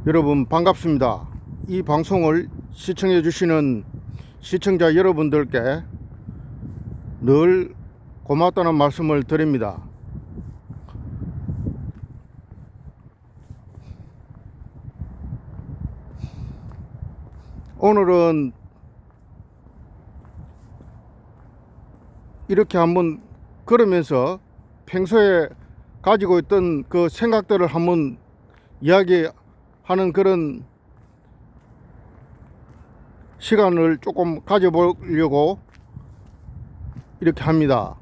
여러분 반갑습니다. 이 방송을 시청해 주시는 시청자 여러분들께 늘 고맙다는 말씀을 드립니다. 오늘은 이렇게 한번 걸으면서 평소에 가지고 있던 그 생각들을 한번 이야기하는 그런 시간을 조금 가져보려고 이렇게 합니다.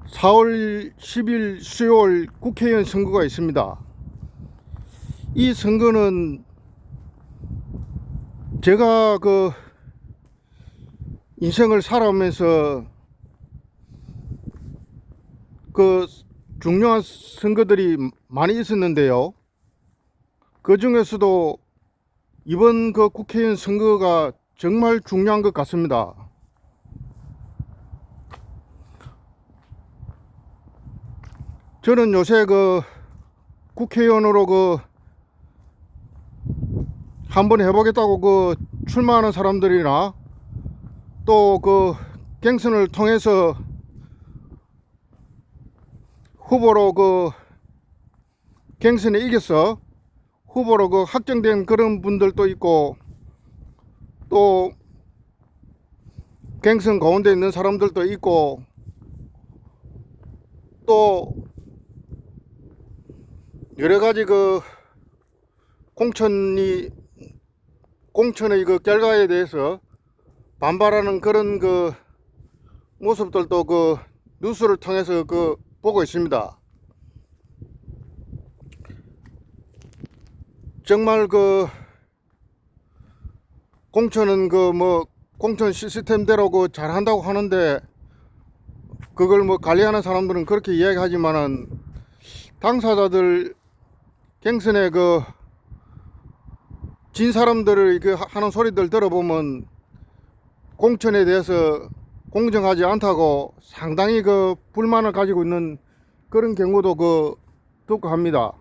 4월 10일 수요일 국회의원 선거가 있습니다. 이 선거는 제가 그 인생을 살아오면서 그 중요한 선거들이 많이 있었는데요. 그 중에서도 이번 그 국회의원 선거가 정말 중요한 것 같습니다. 저는 요새 그 국회의원으로 그 한번 해보겠다고 그 출마하는 사람들이나 또 그 경선을 통해서 후보로 그 경선에 이겨서 후보로 그 확정된 그런 분들도 있고, 또 경선 가운데 있는 사람들도 있고, 또 여러 가지 그 공천의 그 결과에 대해서 반발하는 그런 그 모습들도 그 뉴스를 통해서 그 보고 있습니다. 정말 그 공천은 그 뭐 공천 시스템대로 그 잘한다고 하는데, 그걸 뭐 관리하는 사람들은 그렇게 이야기하지만은 당사자들 경선에 그 진 사람들의 그 하는 소리들 들어보면 공천에 대해서 공정하지 않다고 상당히 그 불만을 가지고 있는 그런 경우도 그 듣고 합니다.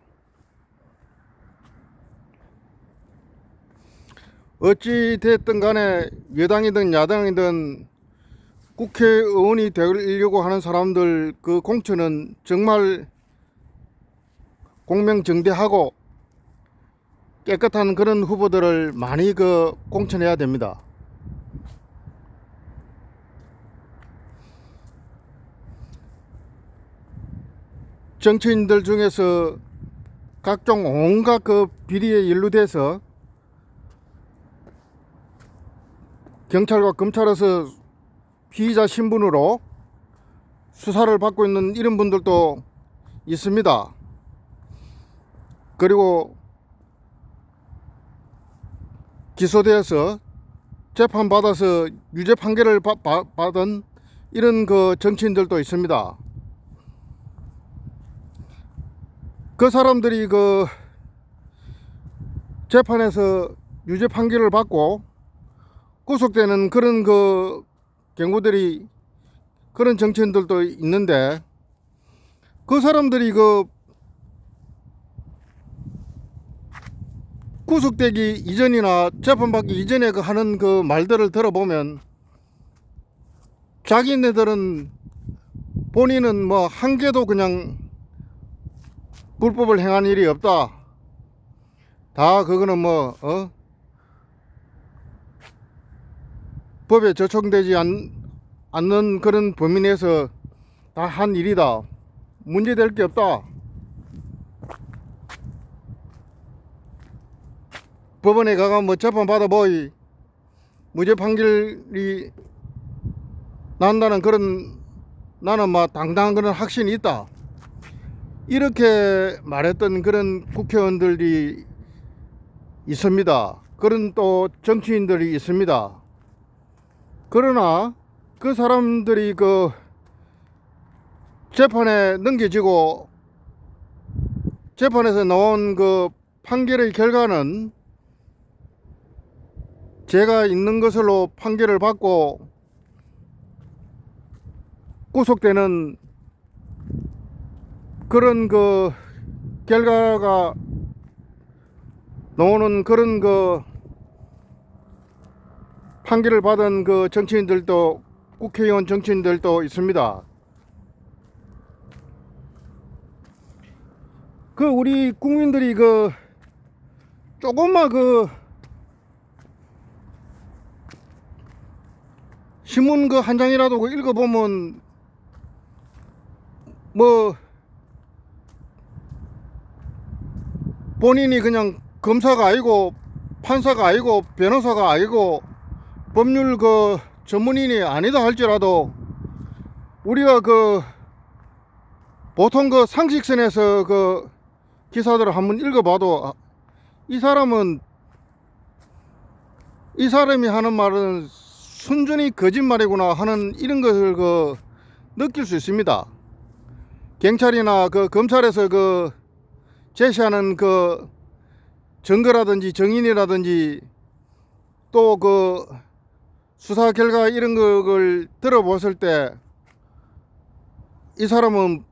어찌 됐든 간에 여당이든 야당이든 국회의원이 되려고 하는 사람들 그 공천은 정말 공명정대하고 깨끗한 그런 후보들을 많이 그 공천해야 됩니다. 정치인들 중에서 각종 온갖 그 비리에 연루돼서 경찰과 검찰에서 피의자 신분으로 수사를 받고 있는 이런 분들도 있습니다. 그리고 기소되어서 재판받아서 유죄 판결을 받은 이런 그 정치인들도 있습니다. 그 사람들이 그 재판에서 유죄 판결을 받고 구속되는 그런 그 경우들이, 그런 정치인들도 있는데, 그 사람들이 그 구속되기 이전이나 재판받기 이전에 그 하는 그 말들을 들어보면 자기네들은 본인은 뭐 한 개도 그냥 불법을 행한 일이 없다, 다 그거는 뭐 법에 저촉되지 않는 그런 범위 내에서 다 한 일이다, 문제될 게 없다, 법원에 가가 뭐 재판 받아보이 무죄 판결이 난다는 그런, 나는 막 당당한 그런 확신이 있다, 이렇게 말했던 그런 국회의원들이 있습니다. 그런 또 정치인들이 있습니다. 그러나 그 사람들이 그 재판에 넘겨지고 재판에서 나온 그 판결의 결과는 죄가 있는 것으로 판결을 받고 구속되는 그런 그 결과가 나오는 그런 그 판결을 받은 그 정치인들도, 국회의원 정치인들도 있습니다. 그 우리 국민들이 그 조금만 그 신문 그 한 장이라도 그 읽어보면 뭐 본인이 그냥 검사가 아니고 판사가 아니고 변호사가 아니고 법률 그 전문인이 아니다 할지라도 우리가 그 보통 그 상식선에서 그 기사들을 한번 읽어봐도 이 사람이 하는 말은 순전히 거짓말이구나 하는 이런 것을 그 느낄 수 있습니다. 경찰이나 그 검찰에서 그 제시하는 그 증거라든지 정인이라든지 또 그 수사 결과 이런 걸 들어봤을 때 이 사람은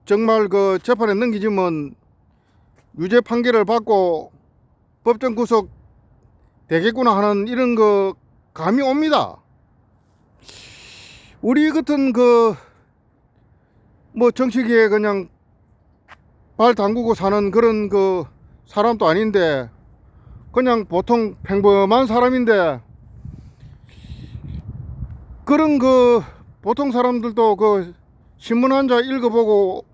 정말 그 재판에 넘기지면 유죄 판결을 받고 법정 구속 되겠구나 하는 이런 그 감이 옵니다. 우리 같은 그 뭐 정치계에 그냥 발 담그고 사는 그런 그 사람도 아닌데 그냥 보통 평범한 사람인데 그런 그 보통 사람들도 그 신문 한 자 읽어보고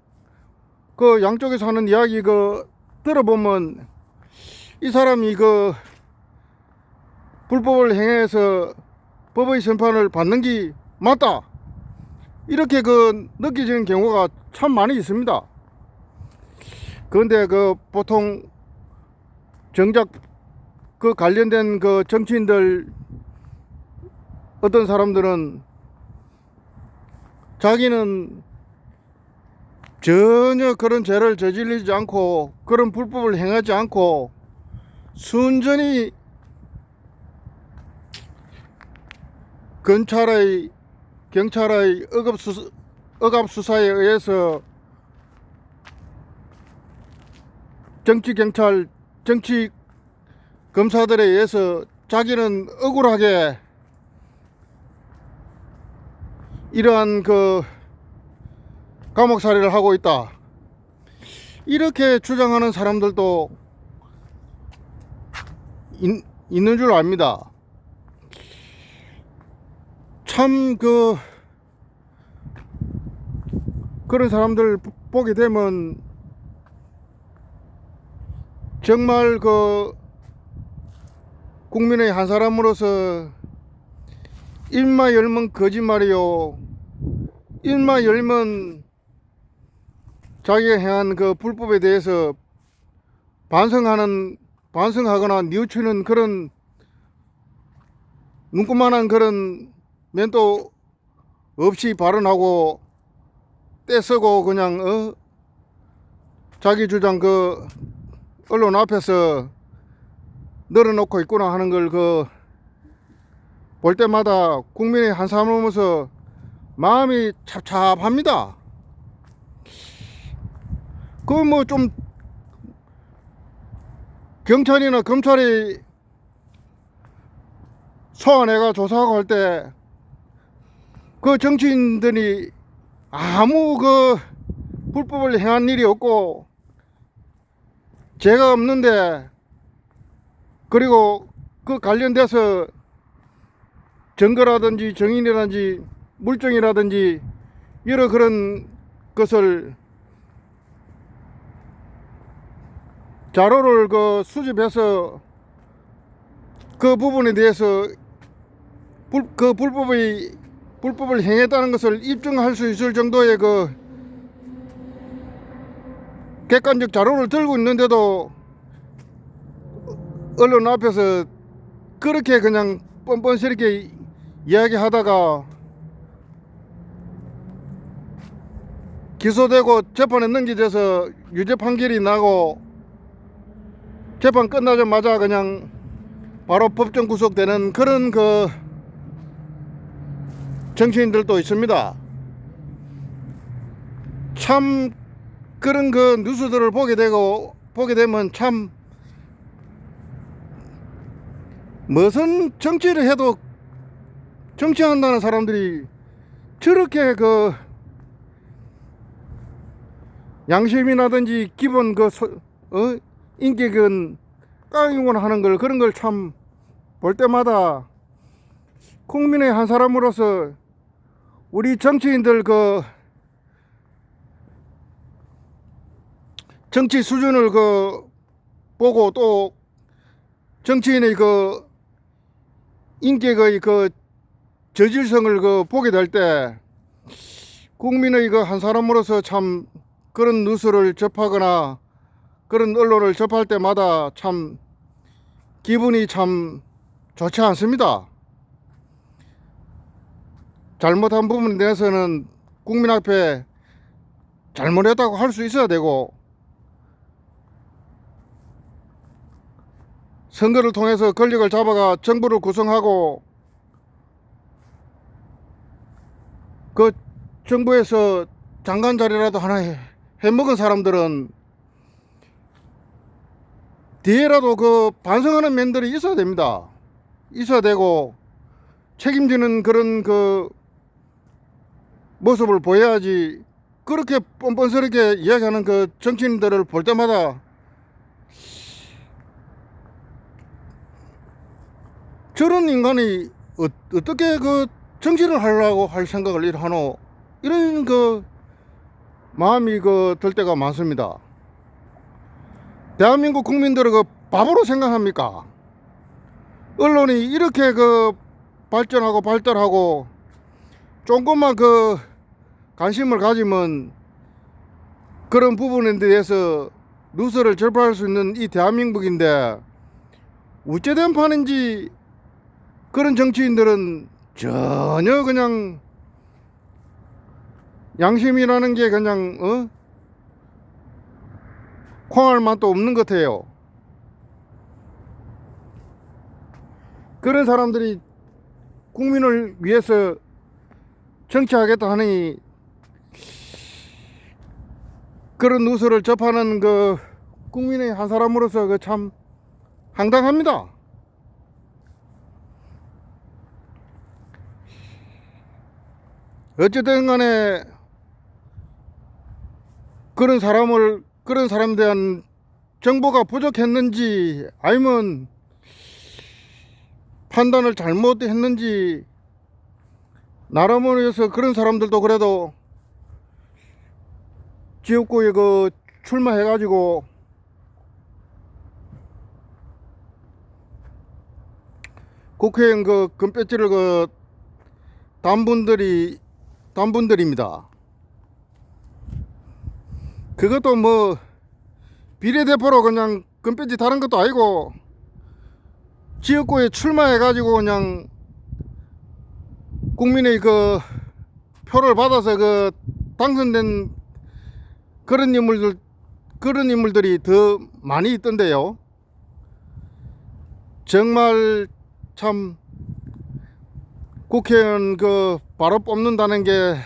그 양쪽에서 하는 이야기 그 들어보면 이 사람이 그 불법을 행해서 법의 심판을 받는 게 맞다 이렇게 그 느껴지는 경우가 참 많이 있습니다. 그런데 그 보통 정작 그 관련된 그 정치인들 어떤 사람들은 자기는 전혀 그런 죄를 저지르지 않고 그런 불법을 행하지 않고 순전히 경찰의 억압수사에 의해서 정치경찰, 정치검사들에 의해서 자기는 억울하게 이러한 그 감옥살이를 하고 있다 이렇게 주장하는 사람들도 있는 줄 압니다. 참 그런 사람들 보게 되면 정말 그 국민의 한 사람으로서 입만 열면 거짓말이요, 입만 열면 자기가 행한 그 불법에 대해서 반성하거나 뉘우치는 그런 눈꽃만한 그런 면도 없이 발언하고 떼쓰고 그냥 자기 주장 그 언론 앞에서 늘어놓고 있구나 하는 걸 그 볼 때마다 국민의 한 사람으로서 마음이 찹찹합니다. 그 뭐 좀 경찰이나 검찰이 소환해가 조사하고 할 때 그 정치인들이 아무 그 불법을 행한 일이 없고 죄가 없는데 그리고 그 관련돼서 증거라든지 정인이라든지 물증이라든지 여러 그런 것을 자료를 그 수집해서 그 부분에 대해서 불법을 행했다는 것을 입증할 수 있을 정도의 그 객관적 자료를 들고 있는데도 언론 앞에서 그렇게 그냥 뻔뻔스럽게 이야기하다가 기소되고 재판에 넘겨져서 유죄 판결이 나고 재판 끝나자마자 그냥 바로 법정 구속되는 그런 그 정치인들도 있습니다. 참 그런 그 뉴스들을 보게 되면 참 무슨 정치를 해도 정치한다는 사람들이 저렇게 그 양심이라든지 기본 그 인격은 까이곤 하는 걸, 그런 걸 참 볼 때마다 국민의 한 사람으로서 우리 정치인들 그 정치 수준을 그 보고, 또 정치인의 그 인격의 그 저질성을 그 보게 될 때 국민의 그 한 사람으로서 참 그런 뉴스를 접하거나 그런 언론을 접할 때마다 참 기분이 참 좋지 않습니다. 잘못한 부분에 대해서는 국민 앞에 잘못했다고 할 수 있어야 되고, 선거를 통해서 권력을 잡아가 정부를 구성하고 그 정부에서 장관 자리라도 하나 해먹은 사람들은 뒤에라도 그 반성하는 면들이 있어야 됩니다. 있어야 되고 책임지는 그런 그 모습을 보여야지. 그렇게 뻔뻔스럽게 이야기하는 그 정치인들을 볼 때마다 저런 인간이 어떻게 그 정치를 하려고 할 생각을 하노, 이런 그 마음이 그 들 때가 많습니다. 대한민국 국민들을 그 바보로 생각합니까? 언론이 이렇게 그 발전하고 발달하고 조금만 그 관심을 가지면 그런 부분에 대해서 뉴스를 접할 수 있는 이 대한민국인데, 우째된 판인지 그런 정치인들은 전혀 그냥 양심이라는 게 그냥 콩알 맛도 없는 것 같아요. 그런 사람들이 국민을 위해서 정치하겠다 하니 그런 뉴스를 접하는 그 국민의 한 사람으로서 그 참 황당합니다. 어쨌든 간에 그런 사람에 대한 정보가 부족했는지 아니면 판단을 잘못했는지, 나라를 위해서 그런 사람들도 그래도 지역구에 그 출마해가지고 국회의원 그 금배지를 그 단분들입니다. 그것도 뭐 비례대표로 그냥 금배지 다른 것도 아니고 지역구에 출마해가지고 그냥 국민의 그 표를 받아서 그 당선된 그런 인물들이 더 많이 있던데요. 정말 참 국회의원 그 바로 뽑는다는 게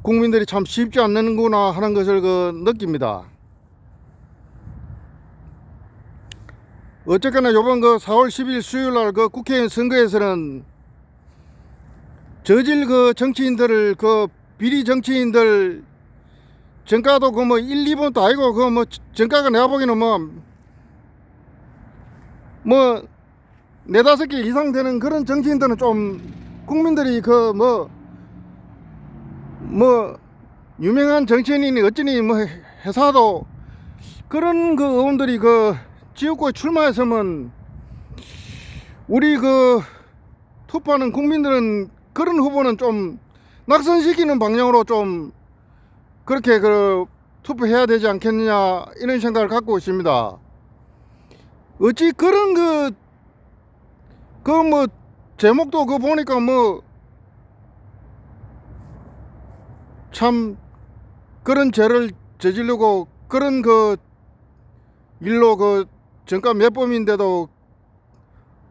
국민들이 참 쉽지 않는구나 하는 것을 그 느낍니다. 어쨌거나 요번 그 4월 10일 수요일날 그 국회의원 선거에서는 저질 그 정치인들을 그 비리 정치인들 정가도 그 뭐 1, 2번도 아니고 그 뭐 정가가 내가 보기에는 뭐 4, 5개 이상 되는 그런 정치인들은 좀 국민들이 그 뭐 유명한 정치인이 어쩌니 뭐 회사도 그런 그 의원들이 그 지역구에 출마했으면 우리 그 투표하는 국민들은 그런 후보는 좀 낙선시키는 방향으로 좀 그렇게 그 투표해야 되지 않겠느냐, 이런 생각을 갖고 있습니다. 어찌 그런 그 뭐 제목도 그 보니까 뭐 참 그런 죄를 저지르고 그런 그 일로 그 정가 몇 범인데도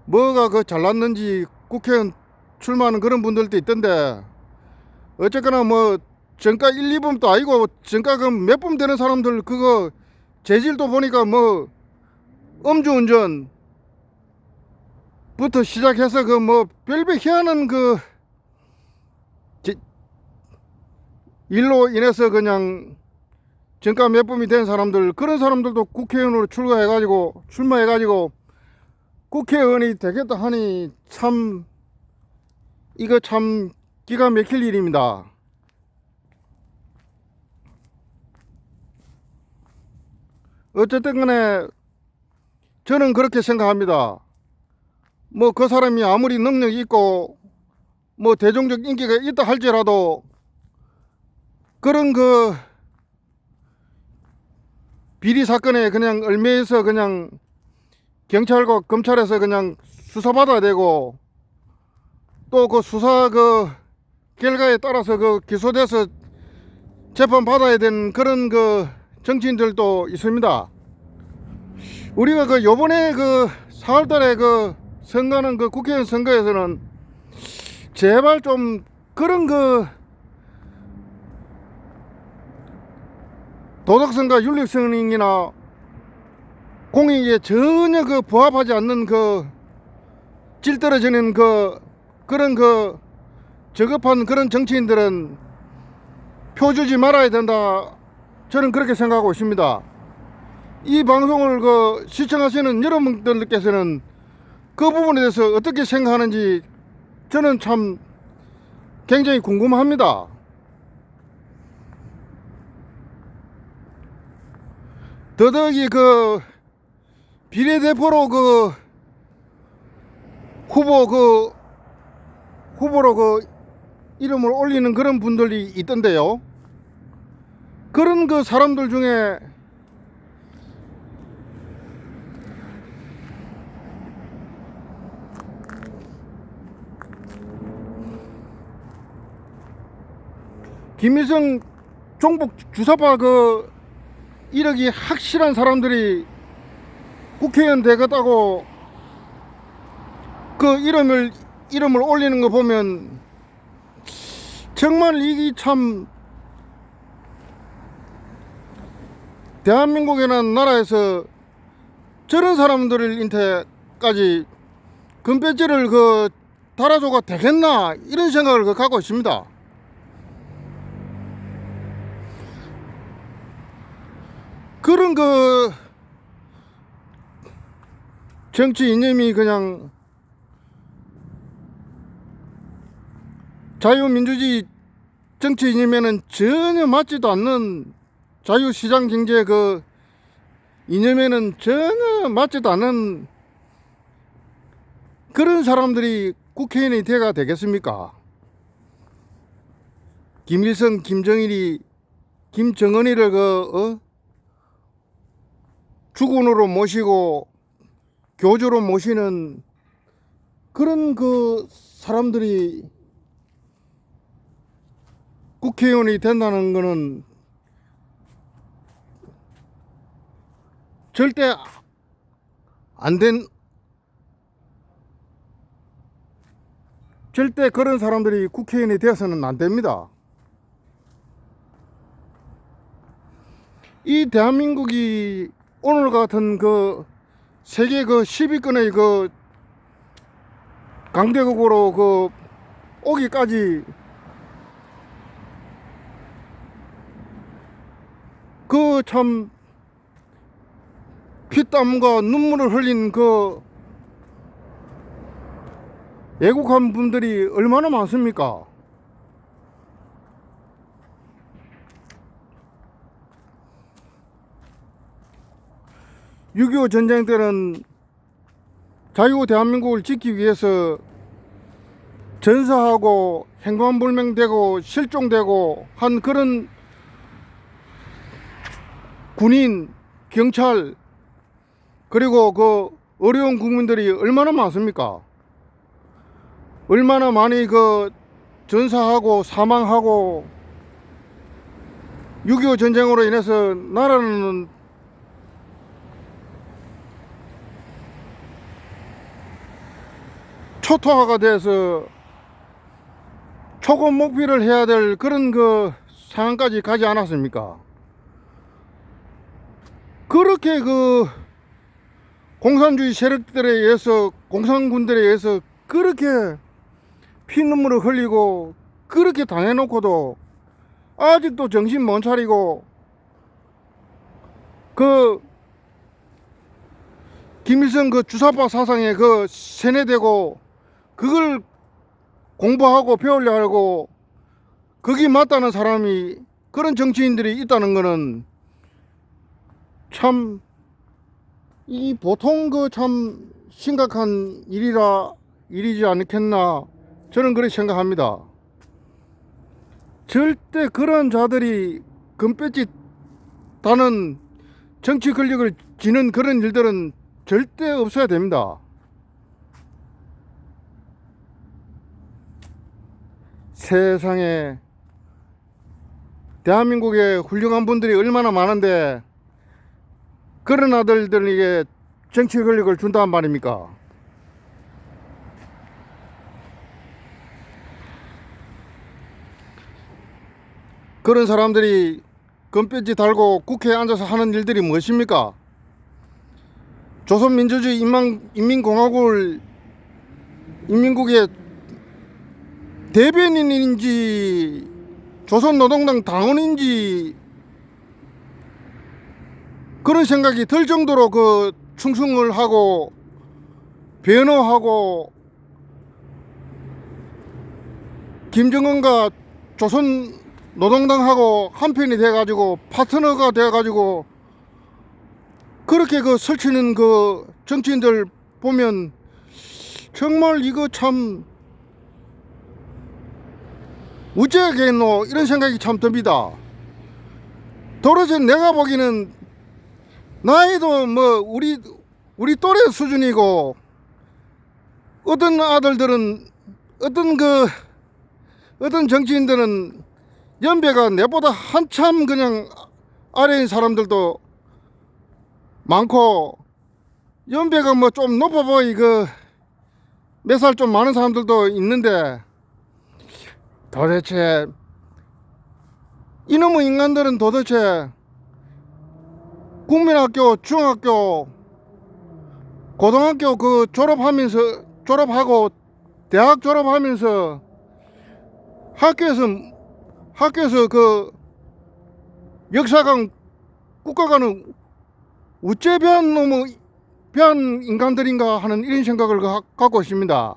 뭐가 그 잘났는지 국회의원 출마하는 그런 분들도 있던데, 어쨌거나 뭐 정가 1, 2범도 아니고 정가 그 몇 범 되는 사람들 그거 재질도 보니까 뭐 음주운전부터 시작해서 그 뭐 별별 희한한 그 일로 인해서 그냥 정가 몇 범이 된 사람들, 그런 사람들도 국회의원으로 출마해가지고 국회의원이 되겠다 하니 참 이거 참 기가 막힐 일입니다. 어쨌든 간에 저는 그렇게 생각합니다. 뭐 그 사람이 아무리 능력이 있고 뭐 대중적 인기가 있다 할지라도 그런 그 비리 사건에 그냥 얽매여서 그냥 경찰과 검찰에서 그냥 수사받아야 되고, 또 그 수사 그 결과에 따라서 그 기소돼서 재판 받아야 되는 그런 그 정치인들도 있습니다. 우리가 그 요번에 그 4월달에 그 선거는 그 국회의원 선거에서는 제발 좀 그런 그 도덕성과 윤리성이나 공익에 전혀 그 부합하지 않는 그 찔떨어지는 그런 그 저급한 그런 정치인들은 표 주지 말아야 된다, 저는 그렇게 생각하고 있습니다. 이 방송을 그 시청하시는 여러분들께서는 그 부분에 대해서 어떻게 생각하는지 저는 참 굉장히 궁금합니다. 더더욱이 그 비례대표로 그 후보로 그 이름을 올리는 그런 분들이 있던데요. 그런 그 사람들 중에 김일성 종북 주사파 그 이력이 확실한 사람들이 국회의원 되겠다고 그 이름을 올리는 거 보면 정말 이게 참 대한민국이라는 나라에서 저런 사람들을 인테까지 금배지를 그 달아줘가 되겠나, 이런 생각을 그 갖고 있습니다. 그런 그 정치 이념이 그냥 자유민주주의 정치 이념에는 전혀 맞지도 않는, 자유시장 경제 그 이념에는 전혀 맞지도 않는 그런 사람들이 국회의원이 돼가 되겠습니까? 김일성, 김정은이를 주군으로 모시고 교주로 모시는 그런 그 사람들이 국회의원이 된다는 것은 절대 절대 그런 사람들이 국회의원이 되어서는 안 됩니다. 이 대한민국이 오늘 같은 그 세계 그 10위권의 그 강대국으로 그 오기까지 그 참 피땀과 눈물을 흘린 그 애국한 분들이 얼마나 많습니까? (6.25) 전쟁 때는 자유 대한민국을 지키기 위해서 전사하고 행방불명되고 실종되고 한 그런 군인, 경찰, 그리고 그 어려운 국민들이 얼마나 많습니까? 얼마나 많이 그 전사하고 사망하고 6.25 전쟁으로 인해서 나라는 초토화가 돼서 초고 목비를 해야 될 그런 그 상황까지 가지 않았습니까? 그렇게 그 공산주의 세력들에 의해서, 공산군들에 의해서 그렇게 피눈물을 흘리고 그렇게 당해놓고도 아직도 정신 못 차리고 그 김일성 그 주사파 사상에 그 세뇌되고 그걸 공부하고 배우려고 그게 맞다는 사람이, 그런 정치인들이 있다는 거는 참 이 보통 그 참 심각한 일이지 않겠나, 저는 그렇게 생각합니다. 절대 그런 자들이 금배지 다는 정치 권력을 쥐는 그런 일들은 절대 없어야 됩니다. 세상에 대한민국에 훌륭한 분들이 얼마나 많은데 그런 아들들에게 정치 권력을 준단 말입니까? 그런 사람들이 금배지 달고 국회에 앉아서 하는 일들이 무엇입니까? 조선민주주의 인민공화국을, 인민국의 대변인인지 조선노동당 당원인지 그런 생각이 들 정도로 그 충성을 하고 변호하고 김정은과 조선노동당하고 한편이 돼가지고 파트너가 돼가지고 그렇게 그 설치는 그 정치인들 보면 정말 이거 참 어째겠노 이런 생각이 참 듭니다. 도로시 내가 보기에는 나이도 뭐 우리 또래 수준이고, 어떤 아들들은 어떤 정치인들은 연배가 내보다 한참 그냥 아래인 사람들도 많고, 연배가 뭐 좀 높아 보이 그 몇 살 좀 많은 사람들도 있는데, 도대체 이놈의 인간들은 도대체 국민학교, 중학교, 고등학교 그 졸업하고 대학 졸업하면서 학교에서 그 역사관, 국가관은 어째 배한 인간들인가 하는 이런 생각을 갖고 있습니다.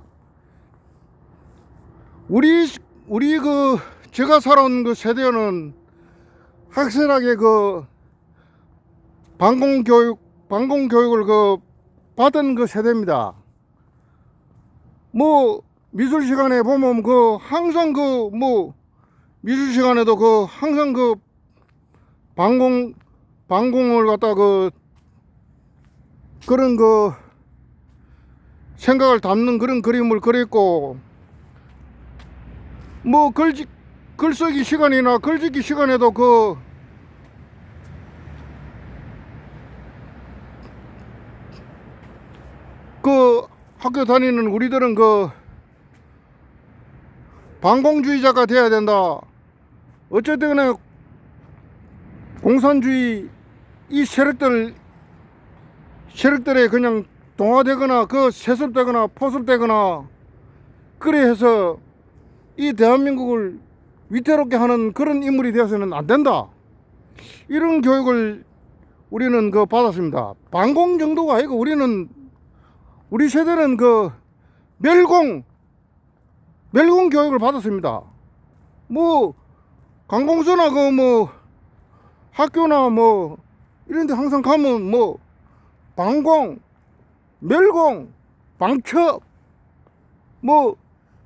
우리 그 제가 살아온 그 세대는 확실하게 그 방공교육을 그 받은 그 세대입니다. 뭐 미술 시간에 보면 그 항상 그 뭐 미술 시간에도 그 항상 그 방공을 갖다 그런 그 생각을 담는 그런 그림을 그렸고, 뭐 글쓰기 시간이나 글짓기 시간에도 그 학교 다니는 우리들은 그 반공주의자가 돼야 된다. 어쨌든 간에 공산주의 이 세력들에 그냥 동화되거나 그 세습되거나 포섭되거나 그래 해서 이 대한민국을 위태롭게 하는 그런 인물이 되어서는 안 된다. 이런 교육을 우리는 그 받았습니다. 반공 정도가 아니고 우리 세대는 그 멸공 교육을 받았습니다. 뭐 관공서나 그 뭐 학교나 뭐 이런 데 항상 가면 뭐 방공, 멸공, 방첩 뭐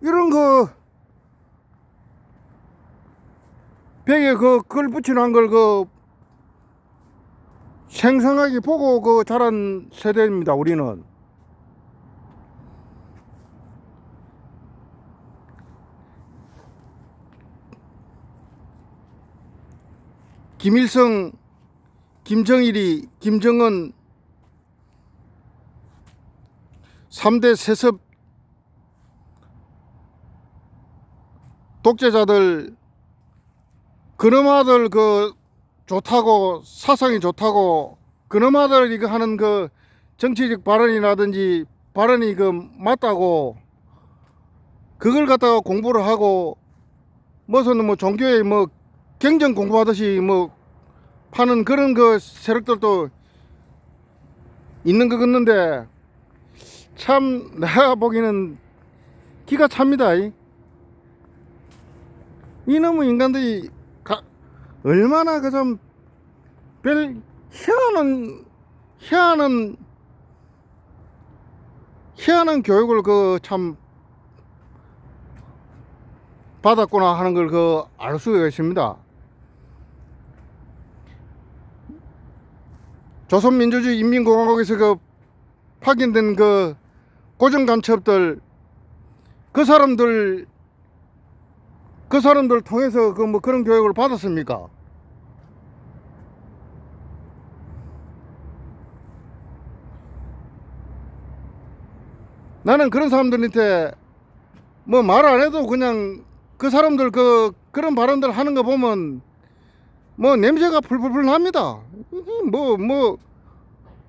이런 그 벽에 글 붙이는 걸 생생하게 보고 자란 세대입니다. 우리는 김일성, 김정일이, 김정은 3대 세습 독재자들 그놈아들 그 좋다고, 사상이 좋다고, 그놈아들 이거 하는 그 정치적 발언이라든지 발언이 그 맞다고 그걸 갖다가 공부를 하고 무슨 뭐 종교에 뭐 경전 공부하듯이 뭐 파는 그런 그 세력들도 있는 것 같는데, 참 내가 보기에는 기가 찹니다. 이놈의 인간들이 얼마나 그 좀 별 희한한 교육을 그 참 받았구나 하는 걸 그 알 수가 있습니다. 조선민주주의 인민공화국에서 그 파견된 그 고정간첩들, 그 사람들 통해서 그 뭐 그런 교육을 받았습니까? 나는 그런 사람들한테 뭐 말 안 해도 그냥 그 사람들 그런 발언들 하는 거 보면 뭐 냄새가 풀풀풀 납니다. 뭐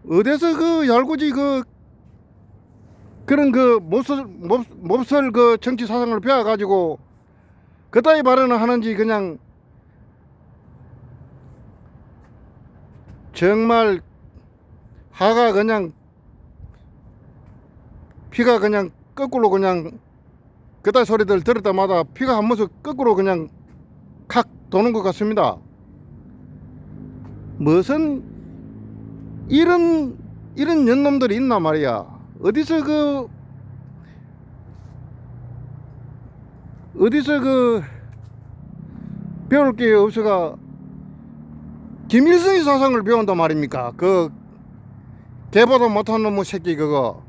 어디서 그 얄궂이 그런 그 몹쓸 그 정치 사상을 배워 가지고 그따위 발언을 하는지, 그냥 정말 하가 그냥 피가 그냥 거꾸로 그냥 그따위 소리들 들을 때마다 피가 한 번씩 거꾸로 그냥 칵 도는 것 같습니다. 무슨 이런 년놈들이 있나 말이야. 어디서 배울 게 없어가 김일성의 사상을 배운단 말입니까? 그 개보도 못한 놈의 새끼 그거.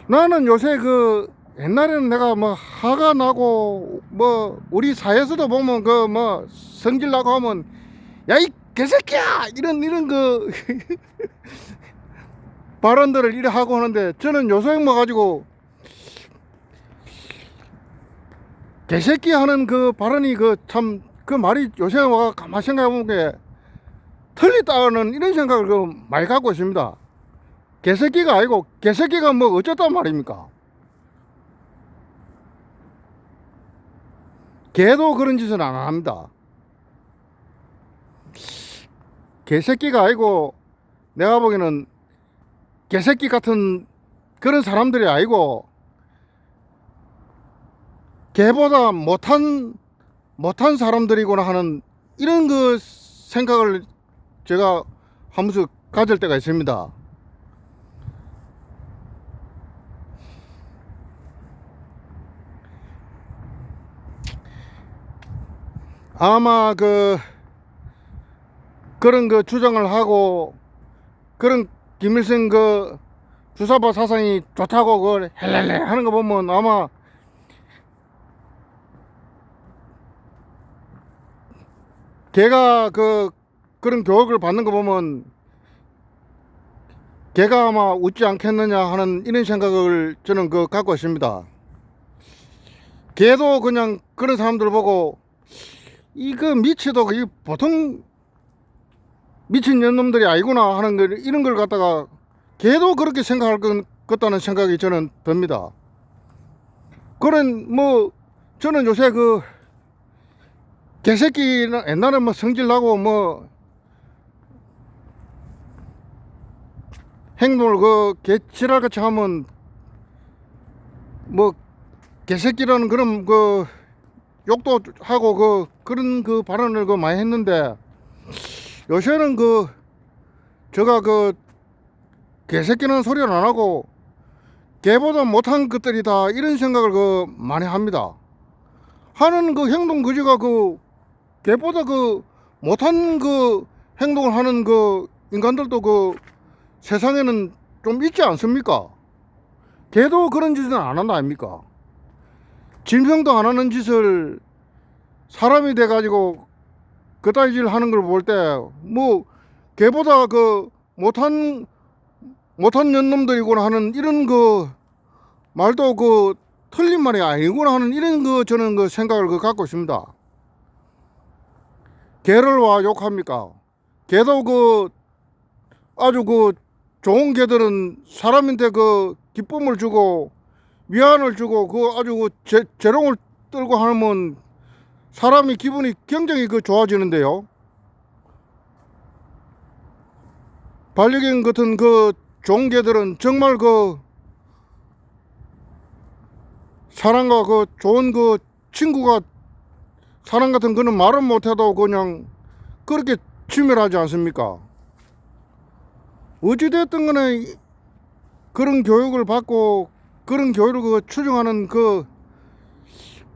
나는 요새 그 옛날에는 내가 뭐 화가 나고 뭐 우리 사회에서도 보면 그 뭐 성질 나고 하면 야 이 개새끼야 이런 그 발언들을 이래 하고 하는데, 저는 요새 뭐 가지고 개새끼 하는 그 발언이 그 참 그 말이 요새 와 가만 생각해 보면 게 틀리다는 이런 생각을 그 많이 갖고 있습니다. 개새끼가 아니고 개새끼가 뭐 어쨌단 말입니까? 개도 그런 짓은 안 합니다. 개새끼가 아니고 내가 보기에는 개새끼 같은 그런 사람들이 아니고 개보다 못한 사람들이구나 하는 이런 그 생각을 제가 한 번씩 가질 때가 있습니다. 아마 그런 그 주장을 하고 그런 김일성 그 주사파 사상이 좋다고 그 헬렐레 하는 거 보면 아마 걔가 그런 교육을 받는 거 보면 걔가 아마 웃지 않겠느냐 하는 이런 생각을 저는 갖고 있습니다. 걔도 그냥 그런 사람들 보고 이거 미치도 이 보통 미친 년놈들이 아니구나 하는 걸, 이런 걸 갖다가 걔도 그렇게 생각할 것 같다는 생각이 저는 듭니다. 그런 뭐 저는 요새 그 개새끼는 옛날에 뭐 성질나고 뭐 행동을 개치랄같이 하면 뭐 개새끼라는 그런 욕도 하고 그런 발언을 많이 했는데, 요새는 제가 개새끼는 소리는 안 하고 개보다 못한 것들이다 이런 생각을 많이 합니다. 하는 행동 그지가 개보다 못한 행동을 하는 인간들도 세상에는 좀 있지 않습니까? 개도 그런 짓은 안 한다 아닙니까? 진평도 안 하는 짓을 사람이 돼 가지고 그따위 짓을 하는 걸 볼 때 뭐 개보다 못한 년놈들이구나 하는 이런 말도 틀린 말이 아니구나 하는 이런 저는 생각을 갖고 있습니다. 개를 와 욕합니까? 개도 아주 좋은 개들은 사람한테 기쁨을 주고 위안을 주고 아주 재롱을 떨고 하면 사람이 기분이 굉장히 좋아지는데요. 반려견 같은 좋은 개들은 정말 사람과 좋은 친구가 사람 같은 거는 말은 못해도 그냥 그렇게 친밀하지 않습니까? 어찌됐든 간에 그런 교육을 받고 그런 교육을 추종하는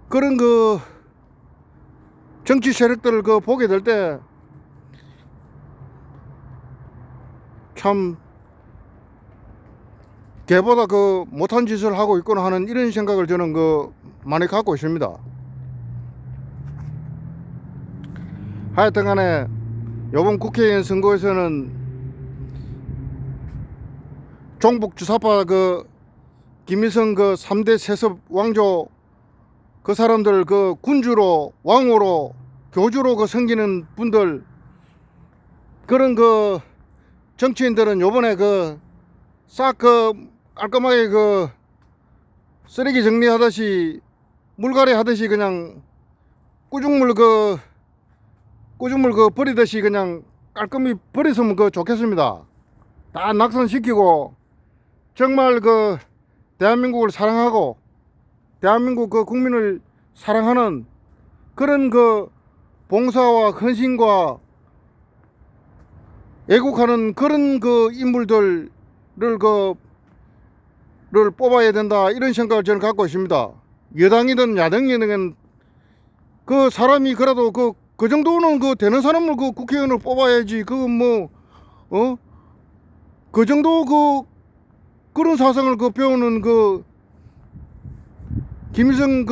그런 정치 세력들을 보게 될 때 참 개보다 못한 짓을 하고 있구나 하는 이런 생각을 저는 많이 갖고 있습니다. 하여튼 간에 이번 국회의원 선거에서는 종북 주사파 김일성 3대 세습 왕조 사람들 군주로 왕으로 교주로 섬기는 분들 그런 정치인들은 요번에 싹 깔끔하게 쓰레기 정리하듯이 물갈이 하듯이 그냥 꾸중물 버리듯이 그냥 깔끔히 버렸으면 좋겠습니다. 다 낙선시키고 정말 대한민국을 사랑하고 대한민국 국민을 사랑하는 그런 봉사와 헌신과 애국하는 그런 인물들을 뽑아야 된다 이런 생각을 저는 갖고 있습니다. 여당이든 야당이든 사람이 그래도 그 정도는 되는 사람을 국회의원을 뽑아야지 그 정도 그런 사상을 배우는 김일성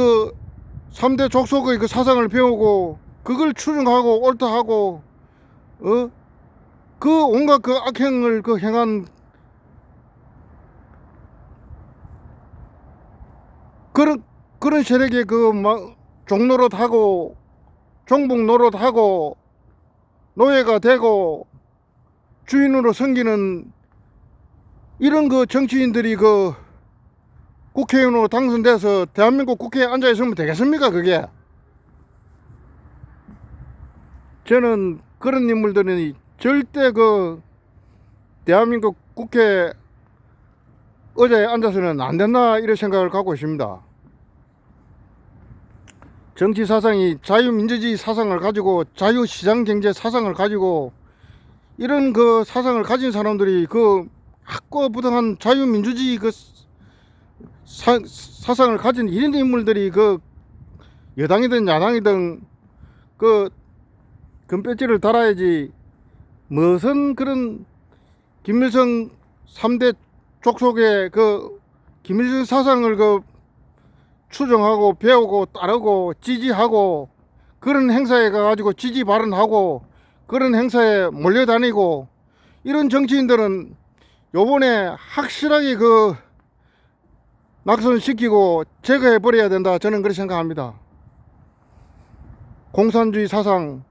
3대 족속의 사상을 배우고 그걸 추종하고 옳다하고 온갖 악행을 행한 그런 세력의 종노릇하고 종북 노릇하고 노예가 되고 주인으로 섬기는 이런 정치인들이 국회의원으로 당선돼서 대한민국 국회에 앉아 있으면 되겠습니까? 그게 저는 그런 인물들은 절대 대한민국 국회 의자에 앉아서는 안 된다 이런 생각을 갖고 있습니다. 정치 사상이 자유민주주의 사상을 가지고 자유시장경제 사상을 가지고 이런 사상을 가진 사람들이 확고부동한 자유민주주의 사상을 가진 이런 인물들이 여당이든 야당이든 금배지를 달아야지 무슨 그런 김일성 3대 족속의 김일성 사상을 추종하고 배우고 따르고 지지하고 그런 행사에 가가지고 지지 발언하고 그런 행사에 몰려다니고 이런 정치인들은 요번에 확실하게 낙선시키고 제거해 버려야 된다 저는 그렇게 생각합니다. 공산주의 사상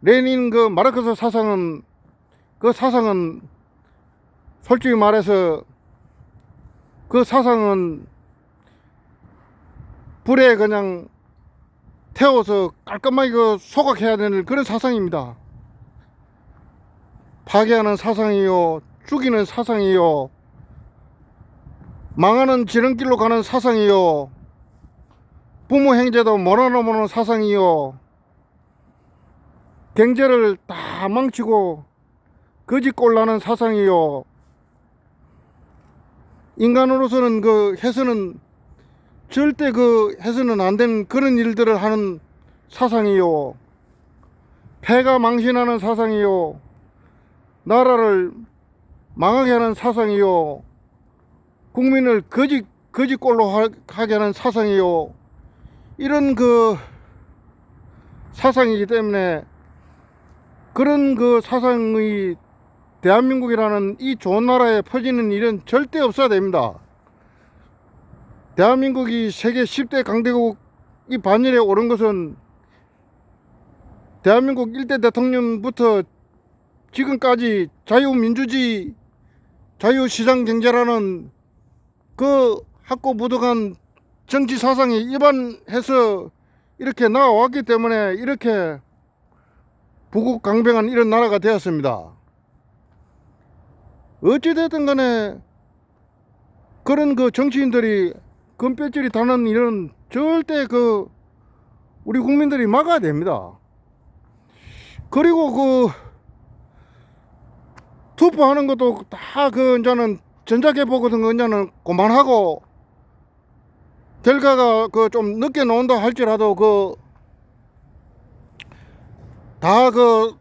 레닌 마르크스 사상은 사상은 솔직히 말해서 사상은 불에 그냥 태워서 깔끔하게 소각해야 되는 그런 사상입니다. 파괴하는 사상이요 죽이는 사상이요 망하는 지름길로 가는 사상이요 부모 형제도 몰아넣는 사상이요 경제를 다 망치고 거지꼴 나는 사상이요 인간으로서는 해서는 절대 해서는 안 되는 그런 일들을 하는 사상이요 패가 망신하는 사상이요 나라를 망하게 하는 사상이요 국민을 거지꼴로 하게 하는 사상이요 이런 사상이기 때문에 그런 사상의 대한민국이라는 이 좋은 나라에 퍼지는 일은 절대 없어야 됩니다. 대한민국이 세계 10대 강대국이 반열에 오른 것은 대한민국 1대 대통령부터 지금까지 자유민주주의, 자유시장 경제라는 그 학고무득한 정치 사상에 입안해서 이렇게 나와왔기 때문에 이렇게 부국강병한 이런 나라가 되었습니다. 어찌됐든 간에 그런 그 정치인들이 금배지리 다는 일은 절대 그 우리 국민들이 막아야 됩니다. 그리고 그 투표하는 것도 다 그 이제는 전자개표 같은 거 이제는 그만하고 결과가 그 좀 늦게 나온다 할지라도 그 다 그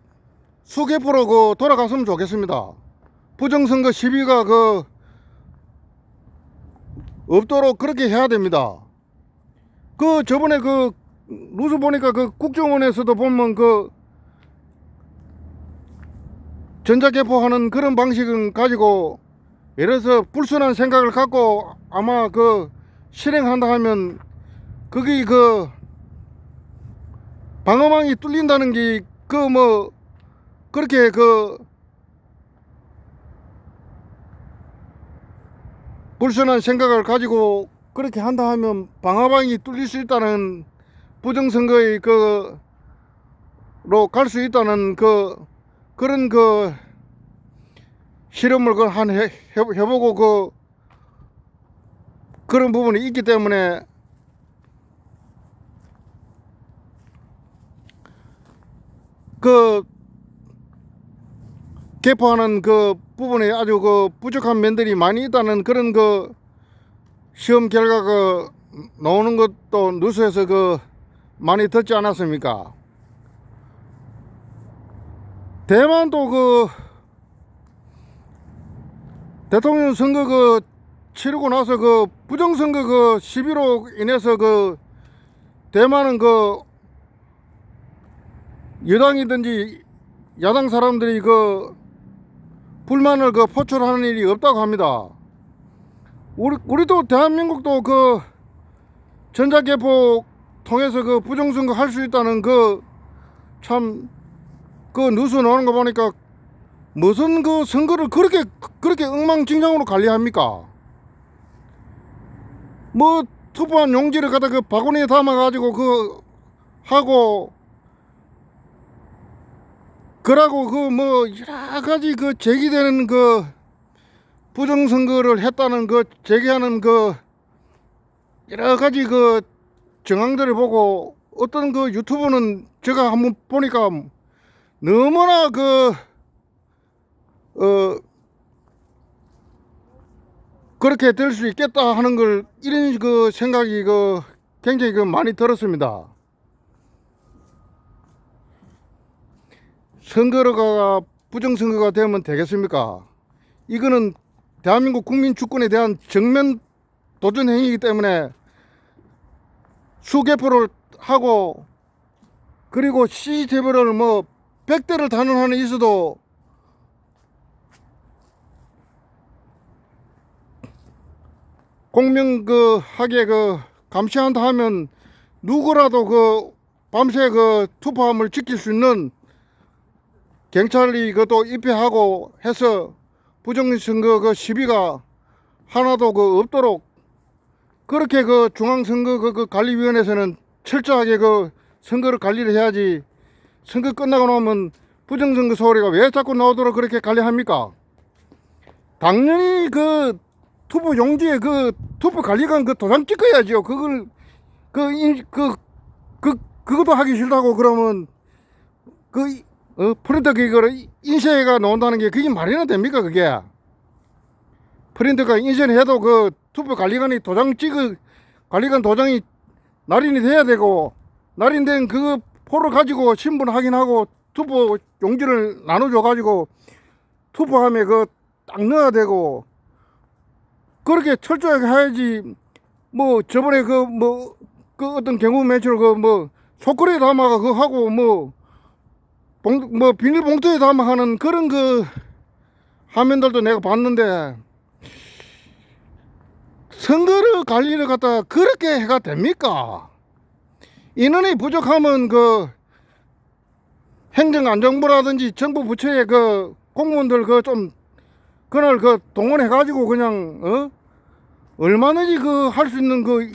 수개표로 그 돌아갔으면 좋겠습니다. 부정선거 시비가 그 없도록 그렇게 해야 됩니다. 그 저번에 그 뉴스 보니까 그 국정원에서도 보면 그 전자개표하는 그런 방식은 가지고 예를 들어서 불순한 생각을 갖고 아마 그 실행한다 하면 거기 그 방어망이 뚫린다는 게 그 뭐 그렇게 그 불순한 생각을 가지고 그렇게 한다 하면 방어망이 뚫릴 수 있다는 부정선거의 그로 갈 수 있다는 그런 그 실험을 한 해보고 그런 부분이 있기 때문에 그 개포하는 그 부분에 아주 그 부족한 면들이 많이 있다는 그런 그 시험 결과가 나오는 것도 뉴스에서 그 많이 듣지 않았습니까? 대만도 그 대통령 선거 그 치르고 나서 그 부정선거 그 시비로 인해서 그 대만은 그 여당이든지 야당 사람들이 그 불만을 그 표출하는 일이 없다고 합니다. 우리도 대한민국도 그 전자개표 통해서 그 부정선거 할 수 있다는 그 참 그 뉴스 나오는 거 보니까 무슨 그 선거를 그렇게 엉망진창으로 관리합니까? 뭐 투표한 용지를 갖다 그 바구니에 담아 가지고 그 하고 그러고 그 뭐 여러 가지 그 제기되는 그 부정선거를 했다는 그 제기하는 그 여러 가지 그 정황들을 보고 어떤 그 유튜브는 제가 한번 보니까 너무나 그렇게 될 수 있겠다 하는 걸 이런 그 생각이 그 굉장히 그 많이 들었습니다. 선거가 부정선거가 되면 되겠습니까? 이거는 대한민국 국민 주권에 대한 정면 도전 행위이기 때문에 수개표를 하고 그리고 CCTV를 뭐 100대를 다는 한이 있어도 공명 그 하게 그 감시한다 하면 누구라도 그 밤새 그 투표함을 지킬 수 있는 경찰이 그것도 입회하고 해서 부정선거 그 시비가 하나도 그 없도록 그렇게 그 중앙선거 그 관리위원회에서는 철저하게 그 선거를 관리를 해야지. 선거 끝나고 나면 부정선거 소리가 왜 자꾸 나오도록 그렇게 관리합니까? 당연히 그 투표 용지에 그 투표 관리관 그 도장 찍어야죠. 그것도 하기 싫다고 그러면 프린터 그거를 인쇄가 나온다는 게 그게 말이나 됩니까? 그게 프린터가 인쇄해도 그 투표 관리관이 관리관 도장이 날인이 돼야 되고 날인된 그 포를 가지고 신분 확인하고 투표 용지를 나눠줘 가지고 투표함에 그 딱 넣어야 되고 그렇게 철저하게 해야지. 뭐 저번에 그 어떤 경우 매출 소쿠리에 담아가 그거 하고 비닐봉투에 담아 하는 그런 그 화면들도 내가 봤는데 선거를 관리를 갖다 그렇게 해가 됩니까? 인원이 부족하면 그 행정안전부라든지 정부 부처의 그 공무원들 그 좀 그날 그 동원해 가지고 그냥 얼마든지 그 할 수 있는 그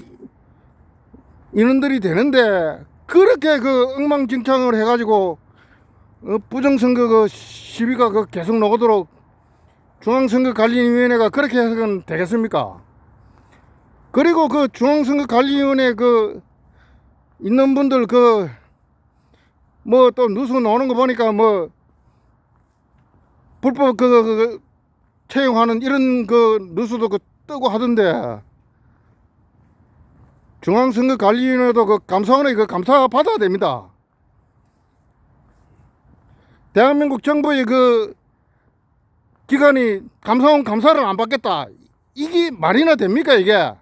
인원들이 되는데 그렇게 그 엉망진창을 해 가지고 부정선거 그 시비가 그 계속 나오도록 중앙선거관리위원회가 그렇게 해서는 되겠습니까? 그리고 그 중앙선거관리위원회 그 있는 분들 그 뭐 또 뉴스 나오는 거 보니까 뭐 불법 그 채용하는 이런 그 뉴스도 그 뜨고 하던데 중앙선거관리위원회도 그 감사원의 그 감사 받아야 됩니다. 대한민국 정부의 그 기관이 감사원 감사를 안 받겠다. 이게 말이나 됩니까 이게?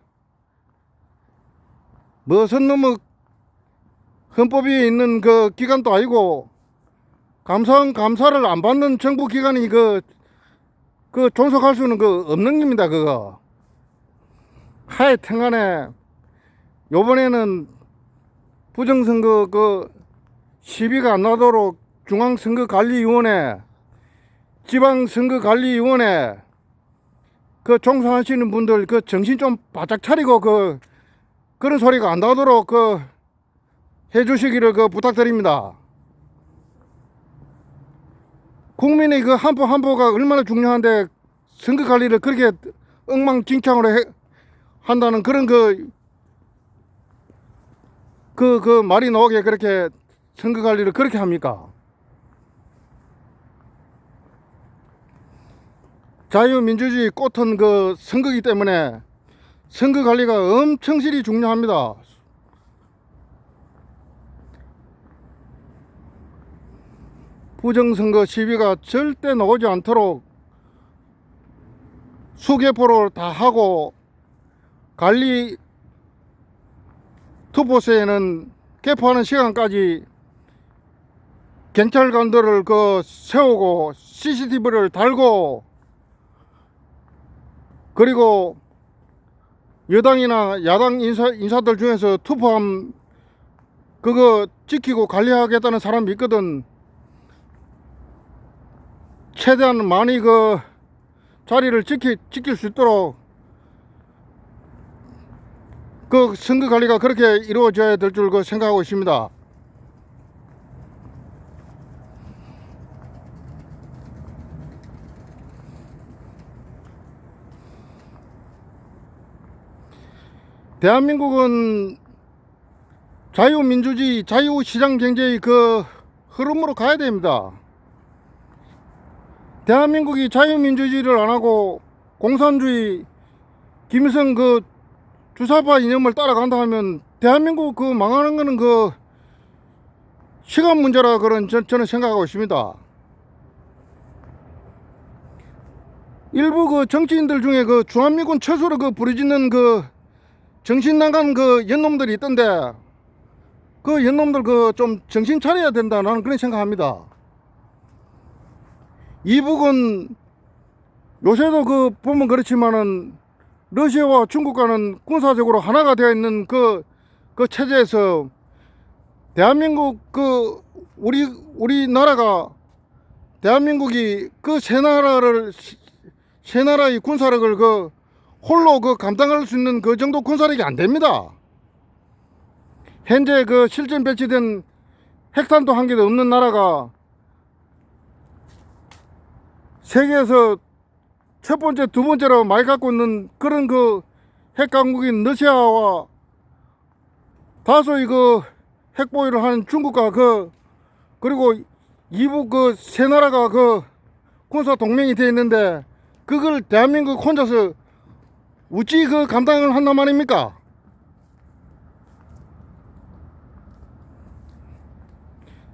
무슨 놈의 헌법에 있는 그 기관도 아니고 감사원 감사를 안 받는 정부 기관이 그 존속할 수는 그 없는 겁니다 그거. 하여튼간에 요번에는 부정선거 그 시비가 안 나도록 중앙선거관리위원회, 지방선거관리위원회 그 종사하시는 분들 그 정신 좀 바짝 차리고 그런 소리가 안 나도록 그 해주시기를 그 부탁드립니다. 국민의 그 한 표 한 표가 얼마나 중요한데 선거 관리를 그렇게 엉망진창으로 한다는 그런 그 말이 나오게 그렇게 선거 관리를 그렇게 합니까? 자유민주주의 꽃은 그 선거기 때문에 선거 관리가 엄청 실이 중요합니다. 부정선거 시비가 절대 나오지 않도록 수개포를 다 하고 관리 투표소에는 개표하는 시간까지 경찰관들을 그 세우고 CCTV를 달고 그리고 여당이나 야당 인사들 중에서 투표함 그거 지키고 관리하겠다는 사람이 있거든. 최대한 많이 그 자리를 지킬 수 있도록 그 선거 관리가 그렇게 이루어져야 될 줄 그 생각하고 있습니다. 대한민국은 자유민주주의, 자유시장경제의 그 흐름으로 가야 됩니다. 대한민국이 자유민주주의를 안 하고 공산주의, 김일성 그 주사파 이념을 따라간다 하면 대한민국 그 망하는 거는 그 시간 문제라 그런 저는 생각하고 있습니다. 일부 그 정치인들 중에 그 주한미군 철수를 그 부르짖는 그 정신 나간 그 연놈들이 있던데 그 연놈들 그 좀 정신 차려야 된다 나는 그런 생각합니다. 이북은 요새도 그 보면 그렇지만은 러시아와 중국과는 군사적으로 하나가 되어 있는 그 체제에서 대한민국 그 우리나라가 대한민국이 그 세 나라의 군사력을 그 홀로 그 감당할 수 있는 그 정도 군사력이 안 됩니다. 현재 그 실전 배치된 핵탄도 한 개도 없는 나라가 세계에서 첫 번째, 두 번째로 많이 갖고 있는 그런 그 핵강국인 러시아와 다소의 그 핵보유를 하는 중국과 그리고 이북 그 세 나라가 그 군사 동맹이 되어 있는데 그걸 대한민국 혼자서 어찌 그 감당을 한단 말입니까?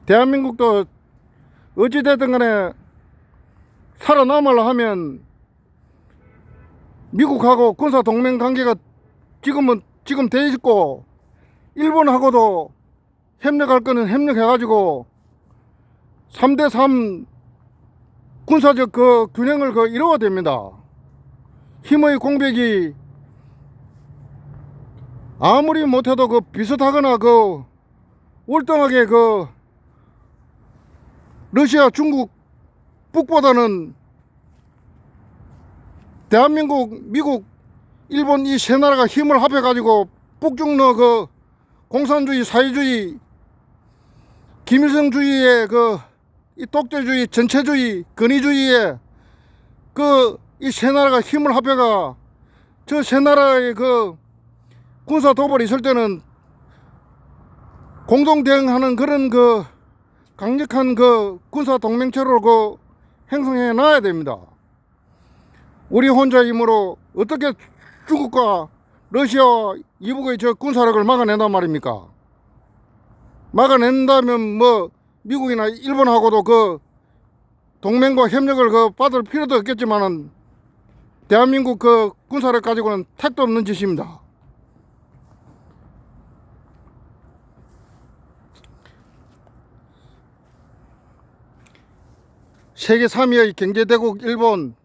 대한민국도 어찌됐든 간에 살아남으려 하면 미국하고 군사 동맹 관계가 지금 돼 있고 일본하고도 협력할 거는 협력해가지고 3대3 군사적 그 균형을 그 이루어야 됩니다. 힘의 공백이 아무리 못해도 그 비슷하거나 그 월등하게 그 러시아, 중국, 북보다는 대한민국, 미국, 일본 이 세 나라가 힘을 합해 가지고 북중러 그 공산주의, 사회주의, 김일성주의의 그 이 독재주의, 전체주의, 권위주의에 그 이 세 나라가 힘을 합해가 저 세 나라의 그 군사 도발이 있을 때는 공동 대응하는 그런 그 강력한 그 군사 동맹체로 그 형성해 놔야 됩니다. 우리 혼자 힘으로 어떻게 중국과 러시아 이북의 저 군사력을 막아낸단 말입니까? 막아낸다면 뭐 미국이나 일본하고도 그 동맹과 협력을 그 받을 필요도 없겠지만은 대한민국 그 군사력 가지고는 택도 없는 짓입니다. 세계 3위의 경제대국 일본,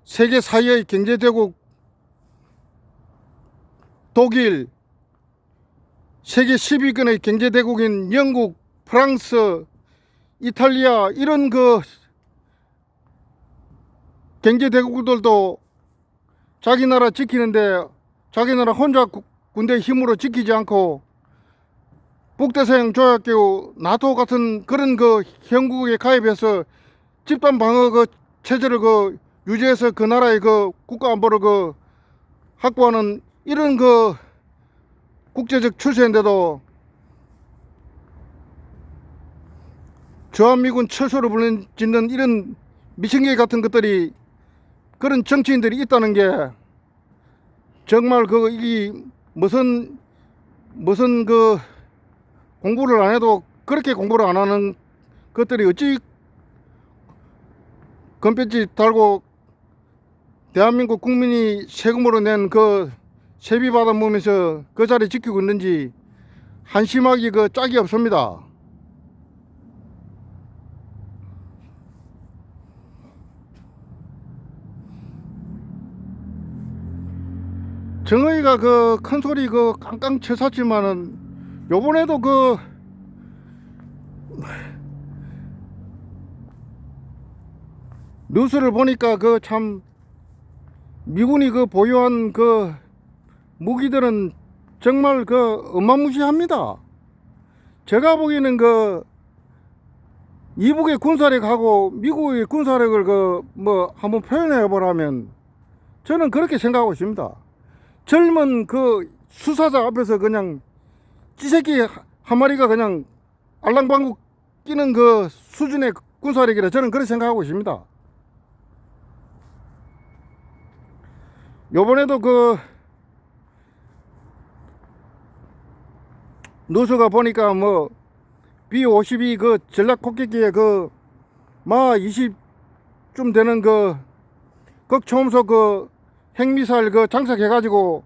세계 4위의 경제대국 독일, 세계 10위권의 경제대국인 영국, 프랑스, 이탈리아 이런 그 경제대국들도 자기 나라 지키는데 자기 나라 혼자 군대 힘으로 지키지 않고 북대서양 조약기구 나토 같은 그런 그 형국에 가입해서 집단 방어 그 체제를 그 유지해서 그 나라의 그 국가 안보를 그 확보하는 이런 그 국제적 추세인데도 주한미군 철수로 불리는 이런 미신개 같은 것들이 그런 정치인들이 있다는 게 정말 그 이 무슨 그 공부를 안 해도 그렇게 공부를 안 하는 것들이 어찌 건배지 달고 대한민국 국민이 세금으로 낸 그 세비 받아 먹으면서 그 자리 지키고 있는지 한심하기 그 짝이 없습니다. 정의가 그 큰 소리 그 깡깡 쳐샀지만은 요번에도 그 뉴스를 보니까 그 참 미군이 그 보유한 그 무기들은 정말 그 어마무시합니다. 제가 보기에는 그 이북의 군사력하고 미국의 군사력을 그 뭐 한번 표현해 보라면 저는 그렇게 생각하고 있습니다. 젊은 그 수사자 앞에서 그냥 쥐새끼 한 마리가 그냥 알랑방구 끼는 그 수준의 군사력이라 저는 그렇게 생각하고 있습니다. 요번에도 그 뉴스가 보니까 뭐 B-52 그 전략 폭격기에 그 마 20쯤 되는 그 극초음속 그 핵미사일 그 장착해 가지고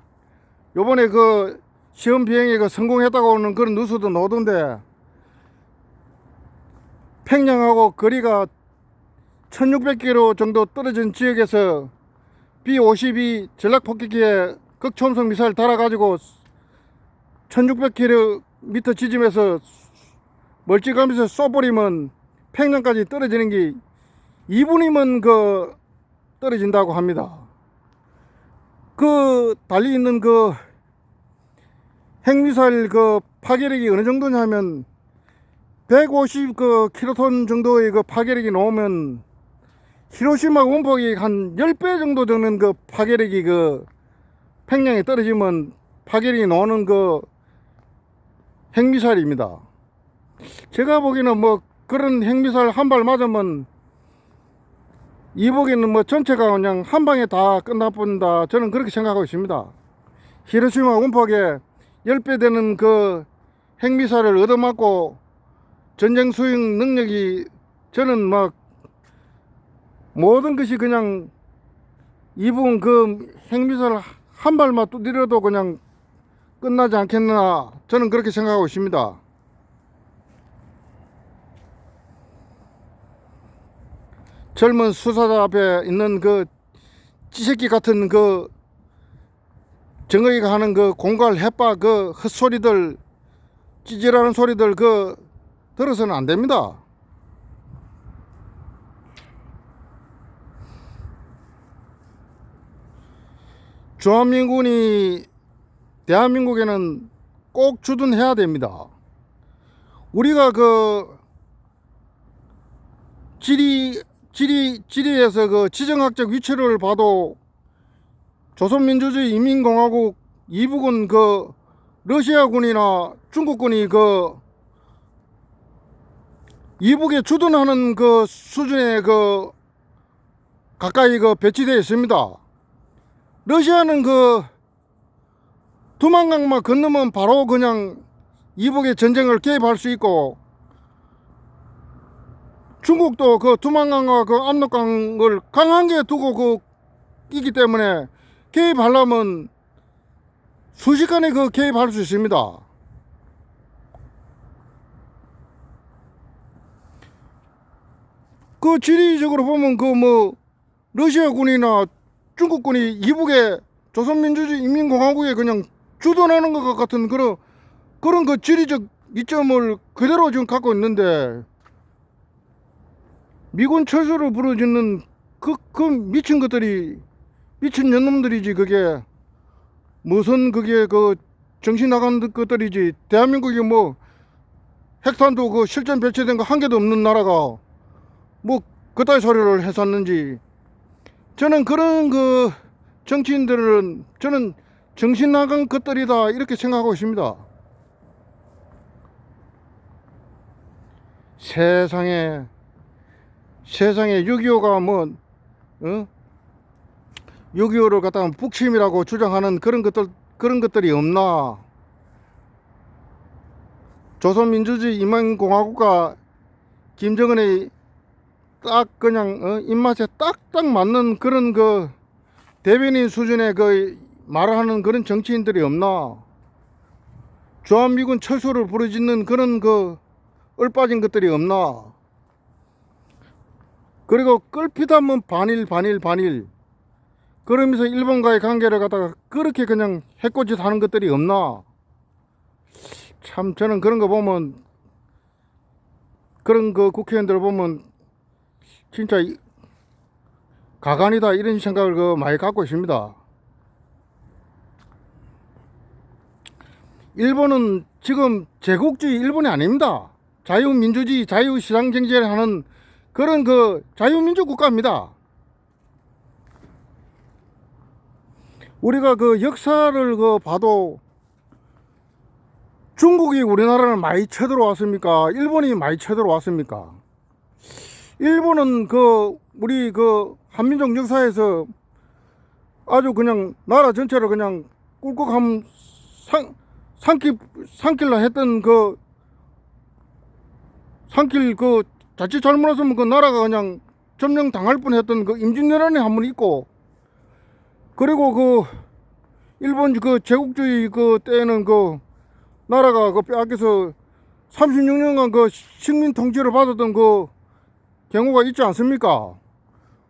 요번에 그 시험 비행에 그 성공했다고 하는 그런 뉴스도 나오던데 평양하고 거리가 1600km 정도 떨어진 지역에서 B-52 전략 폭격기에 극초음속 미사일 달아가지고 1600km 지점에서 멀찌감에서 쏘버리면 평양까지 떨어지는 게 2분이면 그 떨어진다고 합니다. 그 달리 있는 그 핵미사일 그 파괴력이 어느 정도냐면 150 그 킬로톤 정도의 그 파괴력이 나오면 히로시마 원폭이 한 10배 정도 되는 그 파괴력이 그 평양에 떨어지면 파괴력이 나오는 그 핵미사일입니다. 제가 보기에는 뭐 그런 핵미사일 한 발 맞으면 이북에는 뭐 전체가 그냥 한 방에 다 끝나본다 저는 그렇게 생각하고 있습니다. 히로시마 원폭에 10배 되는 그 핵미사일을 얻어맞고 전쟁 수행 능력이 저는 막 모든 것이 그냥 이북은 그 핵미사일 한 발만 두드려도 그냥 끝나지 않겠나 저는 그렇게 생각하고 있습니다. 젊은 수사자 앞에 있는 그 찌새끼 같은 그 정의가 하는 그 공갈 햇바 그 헛소리들, 찌질하는 소리들 그 들어서는 안 됩니다. 주한민군이 대한민국에는 꼭 주둔해야 됩니다. 우리가 그 지리에서 그 지정학적 위치를 봐도 조선민주주의 인민공화국 이북은 그 러시아군이나 중국군이 그 이북에 주둔하는 그 수준에 그 가까이 그 배치되어 있습니다. 러시아는 그 두만강만 건너면 바로 그냥 이북의 전쟁을 개입할 수 있고, 중국도 그 두만강과 그 압록강을 강한게 두고 그 있기 때문에 개입하려면 순식간에 그 개입할 수 있습니다. 그 지리적으로 보면 그 뭐 러시아군이나 중국군이 이북에 조선민주주의 인민공화국에 그냥 주둔하는 것 같은 그런 그 지리적 이점을 그대로 지금 갖고 있는데, 미군 철수를 부르짖는 그 미친 것들이, 미친 년놈들이지. 그게 무슨 그게 그 정신 나간 것들이지. 대한민국이 뭐 핵탄두 그 실전 배치된 거 한 개도 없는 나라가 뭐 그따위 소리를 했었는지. 저는 그런 그 정치인들은 저는 정신 나간 것들이다 이렇게 생각하고 있습니다. 세상에 6.25가 뭐 6.25를 갖다가 북침이라고 주장하는 그런 것들이 없나. 조선민주주의 인민공화국과 김정은의 딱 그냥 입맛에 딱딱 맞는 그런 그 대변인 수준의 그 말을 하는 그런 정치인들이 없나. 주한미군 철수를 부르짖는 그런 그 얼빠진 것들이 없나. 그리고 끌피다면 반일 그러면서 일본과의 관계를 갖다가 그렇게 그냥 해코지 하는 것들이 없나. 참 저는 그런 거 보면, 그런 그 국회의원들 보면 진짜 가관이다 이런 생각을 그 많이 갖고 있습니다. 일본은 지금 제국주의 일본이 아닙니다. 자유민주주의, 자유시장경제를 하는 그런 그 자유민주 국가입니다. 우리가 그 역사를 그 봐도 중국이 우리나라를 많이 쳐들어왔습니까? 일본이 많이 쳐들어왔습니까? 일본은 그 우리 그 한민족 역사에서 아주 그냥 나라 전체를 그냥 꿀꺽함 삼킬라 했던 그 삼킬 그 자칫 잘못했으면 그 나라가 그냥 점령 당할 뻔했던 그 임진왜란이 한 번 있고, 그리고 그 일본 그 제국주의 그 때에는 그 나라가 그 빼앗겨서 36년간 그 식민 통치를 받았던 그 경우가 있지 않습니까?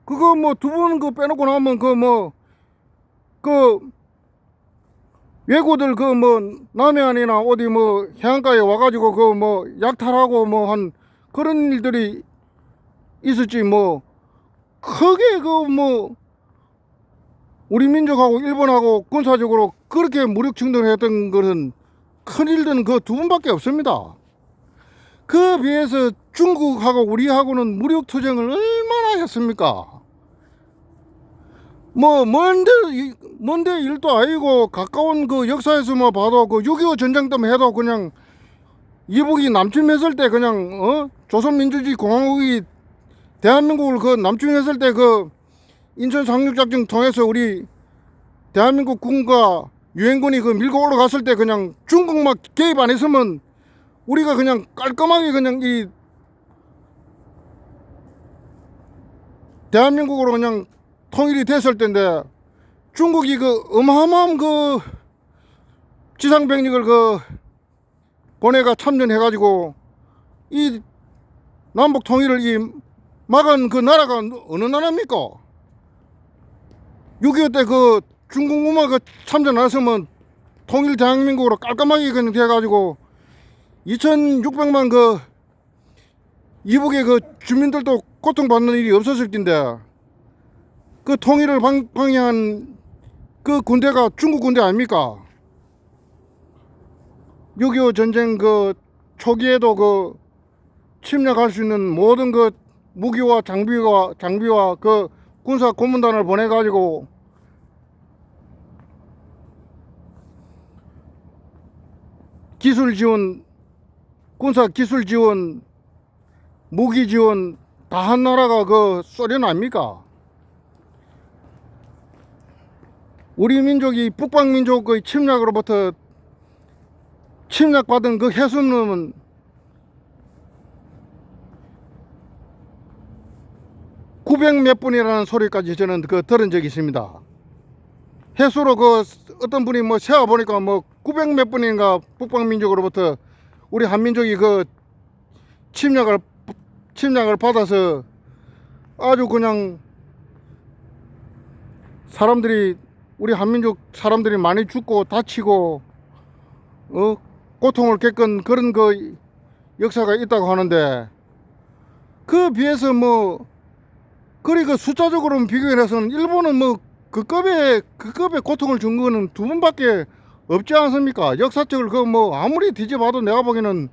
그거 뭐 두 번 그 빼놓고 나면 그 뭐 그 외구들 그 뭐 남해안이나 어디 뭐 해안가에 와가지고 그 뭐 약탈하고 뭐 한 그런 일들이 있었지. 뭐 크게 그 뭐 우리 민족하고 일본하고 군사적으로 그렇게 무력 충돌했던 것은 큰 일들은 그 두 번밖에 없습니다. 그 비해서 중국하고 우리하고는 무력 투쟁을 얼마나 했습니까? 뭐 먼데 일도 아니고 가까운 그 역사에서만 봐도 그 6.25 전쟁 때문에 해도 그냥 이북이 남침했을 때 그냥 조선민주주의 공화국이 대한민국을 그 남침했을 때 그 인천 상륙작전 통해서 우리 대한민국 군과 유엔군이 그 밀고 올라갔을 때 그냥 중국만 개입 안 했으면 우리가 그냥 깔끔하게 그냥 이 대한민국으로 그냥 통일이 됐을 텐데, 중국이 그 어마어마한 그 지상병력을 그 보내가 참전해가지고 이 남북 통일을 이 막은 그 나라가 어느 나라입니까? 6.25 때 그 중국무마 그 참전 안 했으면 통일 대한민국으로 깔끔하게 그냥 돼가지고 2,600만 그 이북의 그 주민들도 고통받는 일이 없었을 텐데 그 통일을 방해한 그 군대가 중국 군대 아닙니까? 6.25 전쟁 그 초기에도 그 침략할 수 있는 모든 그 무기와 장비와 그 군사 고문단을 보내가지고 기술 지원, 군사 기술 지원, 무기 지원 다 한 나라가 그 소련 아닙니까? 우리 민족이 북방 민족의 침략으로부터 침략받은 그 해수는 900 몇 분이라는 소리까지 저는 그 들은 적이 있습니다. 해수로 그 어떤 분이 뭐 세어 보니까 뭐 900 몇 분인가 북방 민족으로부터 우리 한민족이 그 침략을 받아서 아주 그냥 사람들이 우리 한민족 사람들이 많이 죽고 다치고 고통을 겪은 그런 그 역사가 있다고 하는데 그 비해서 뭐 그리 그 숫자적으로 비교해서는 일본은 뭐 그 급의 고통을 준 거는 두 번밖에 없지 않습니까? 역사책을 그 뭐 아무리 뒤져봐도 내가 보기에는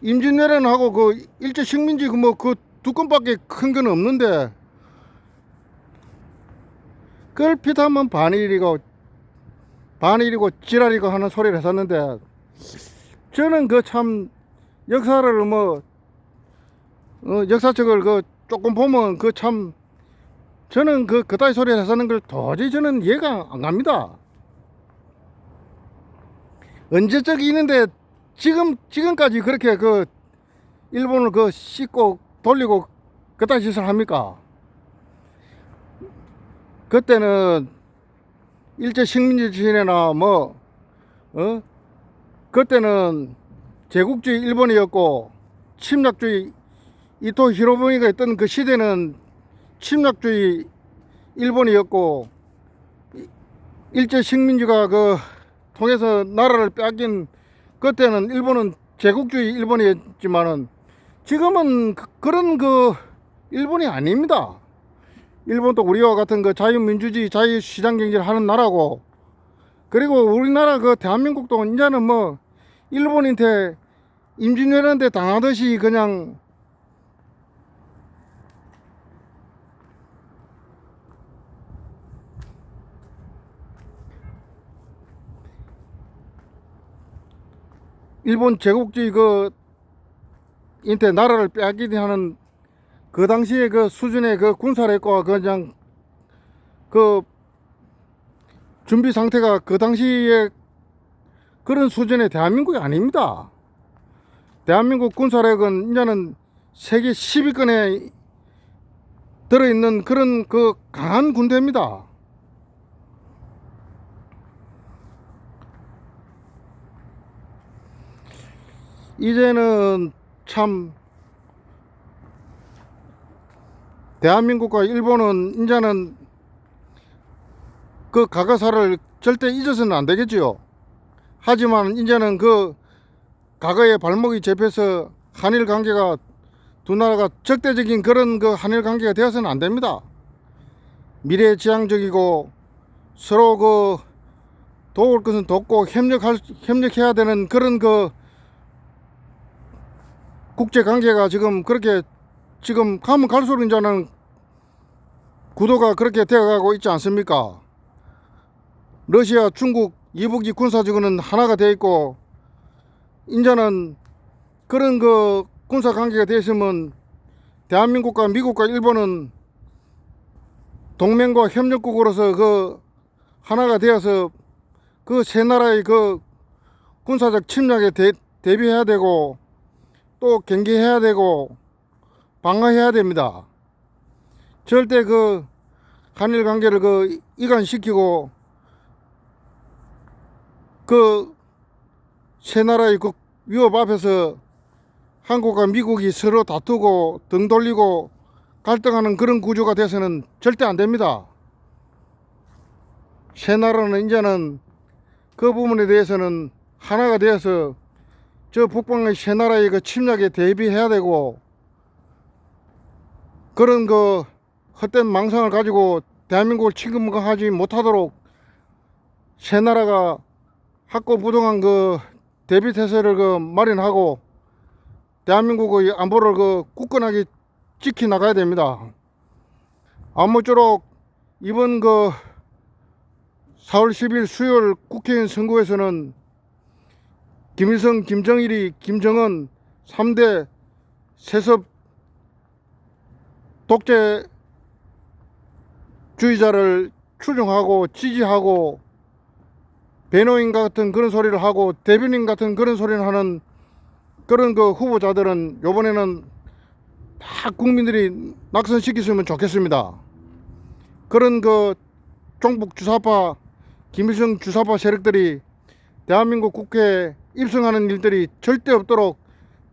임진왜란하고 그 일제 식민지 그 뭐 그 두 건밖에 큰 건 없는데 그걸 피하면 반일이고 지랄이고 하는 소리를 했었는데 저는 그 참 역사를 뭐 역사책을 그 조금 보면 그 참 저는 그따위 소리를 했었는 걸 도저히 저는 이해가 안 갑니다. 언제적 있는데 지금까지 그렇게 그 일본을 그 씻고 돌리고 그따위 짓을 합니까? 그때는 일제 식민지 시대나 뭐 그때는 제국주의 일본이었고 침략주의 이토 히로부미가 있던 그 시대는 침략주의 일본이었고 일제 식민지가 그 통해서 나라를 빼앗긴 그때는 일본은 제국주의 일본이었지만은 지금은 그런 그 일본이 아닙니다. 일본도 우리와 같은 그 자유민주주의 자유시장 경제를 하는 나라고 그리고 우리나라 그 대한민국도 이제는 뭐 일본한테 임진왜란때 당하듯이 그냥 일본 제국주의 그 인테 나라를 빼앗기게 하는 그 당시에 그 수준의 그 군사력과 그냥 그 준비 상태가 그 당시에 그런 수준의 대한민국이 아닙니다. 대한민국 군사력은 이제는 세계 10위권에 들어있는 그런 그 강한 군대입니다. 이제는 참 대한민국과 일본은 이제는 그 과거사를 절대 잊어서는 안 되겠지요. 하지만 이제는 그 과거의 발목이 잡혀서 한일 관계가 두 나라가 적대적인 그런 그 한일 관계가 되어서는 안 됩니다. 미래지향적이고 서로 그 도울 것은 돕고 협력해야 되는 그런 그 국제 관계가 지금 그렇게 지금 가면 갈수록 이제는 구도가 그렇게 되어가고 있지 않습니까? 러시아, 중국, 이북이 군사적으로는 하나가 되어 있고 이제는 그런 그 군사 관계가 되어 있으면 대한민국과 미국과 일본은 동맹과 협력국으로서 그 하나가 되어서 그 세 나라의 그 군사적 침략에 대비해야 되고 또 경계해야 되고 방어해야 됩니다. 절대 그 한일 관계를 그 이간시키고 그 세 나라의 그 위협 앞에서 한국과 미국이 서로 다투고 등 돌리고 갈등하는 그런 구조가 돼서는 절대 안 됩니다. 새 나라는 이제는 그 부분에 대해서는 하나가 되어서 저 북방의 새 나라의 그 침략에 대비해야 되고, 그런 그 헛된 망상을 가지고 대한민국을 침공하지 못하도록 새 나라가 확고부동한 그 대비태세를 그 마련하고 대한민국의 안보를 그 굳건하게 지켜 나가야 됩니다. 아무쪼록 이번 그 4월 10일 수요일 국회의원 선거에서는 김일성, 김정일이, 김정은 3대 세습 독재주의자를 추종하고 지지하고 배노인 같은 그런 소리를 하고 대변인 같은 그런 소리를 하는 그런 그 후보자들은 요번에는 다 국민들이 낙선시켰으면 좋겠습니다. 그런 그 종북 주사파, 김일성 주사파 세력들이 대한민국 국회에 입성하는 일들이 절대 없도록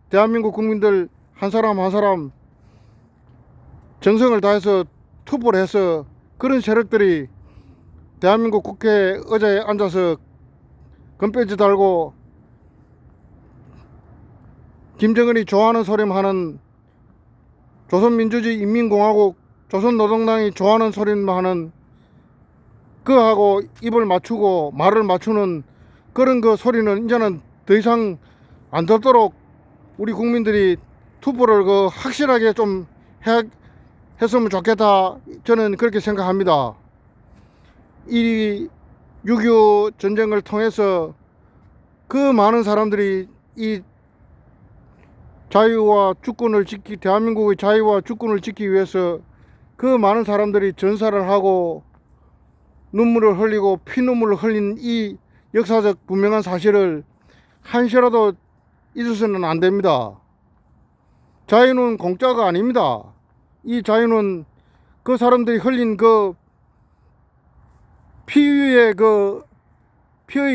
대한민국 국민들 한 사람 한 사람 정성을 다해서 투표를 해서 그런 세력들이 대한민국 국회 의자에 앉아서 금배지 달고 김정은이 좋아하는 소리만 하는 조선민주주의 인민공화국 조선노동당이 좋아하는 소리만 하는 그하고 입을 맞추고 말을 맞추는 그런 그 소리는 이제는 더 이상 안 듣도록 우리 국민들이 투표를 그 확실하게 좀 했으면 좋겠다, 저는 그렇게 생각합니다. 이 6.25 전쟁을 통해서 그 많은 사람들이 이 자유와 주권을 대한민국의 자유와 주권을 지키기 위해서 그 많은 사람들이 전사를 하고 눈물을 흘리고 피눈물을 흘린 이 역사적 분명한 사실을 한시라도 잊어서는 안 됩니다. 자유는 공짜가 아닙니다. 이 자유는 그 사람들이 흘린 그 피의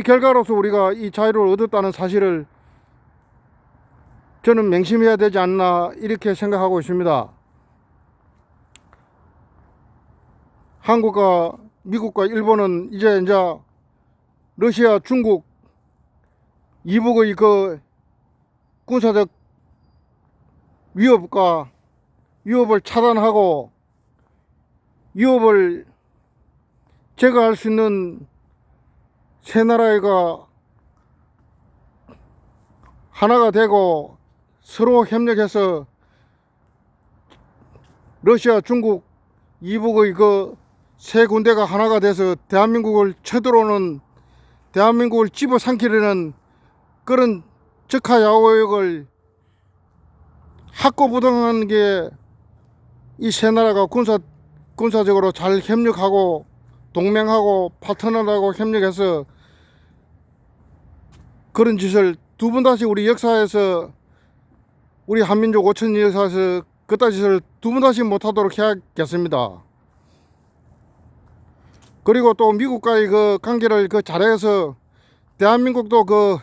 결과로서 우리가 이 자유를 얻었다는 사실을 저는 맹심해야 되지 않나, 이렇게 생각하고 있습니다. 한국과 미국과 일본은 이제 러시아, 중국 이북의 그 군사적 위협을 차단하고 위협을 제거할 수 있는 세 나라가 하나가 되고 서로 협력해서 러시아, 중국 이북의 그 세 군대가 하나가 돼서 대한민국을 쳐들어오는, 대한민국을 집어삼키려는 그런 적하야오역을 확고부동한 게 이 세 나라가 군사적으로 잘 협력하고 동맹하고 파트너하고 협력해서 그런 짓을 두 번 다시 우리 역사에서, 우리 한민족 5천년 역사에서 그따 짓을 두 번 다시 못하도록 해야겠습니다. 그리고 또 미국과의 그 관계를 그 잘해서 대한민국도 그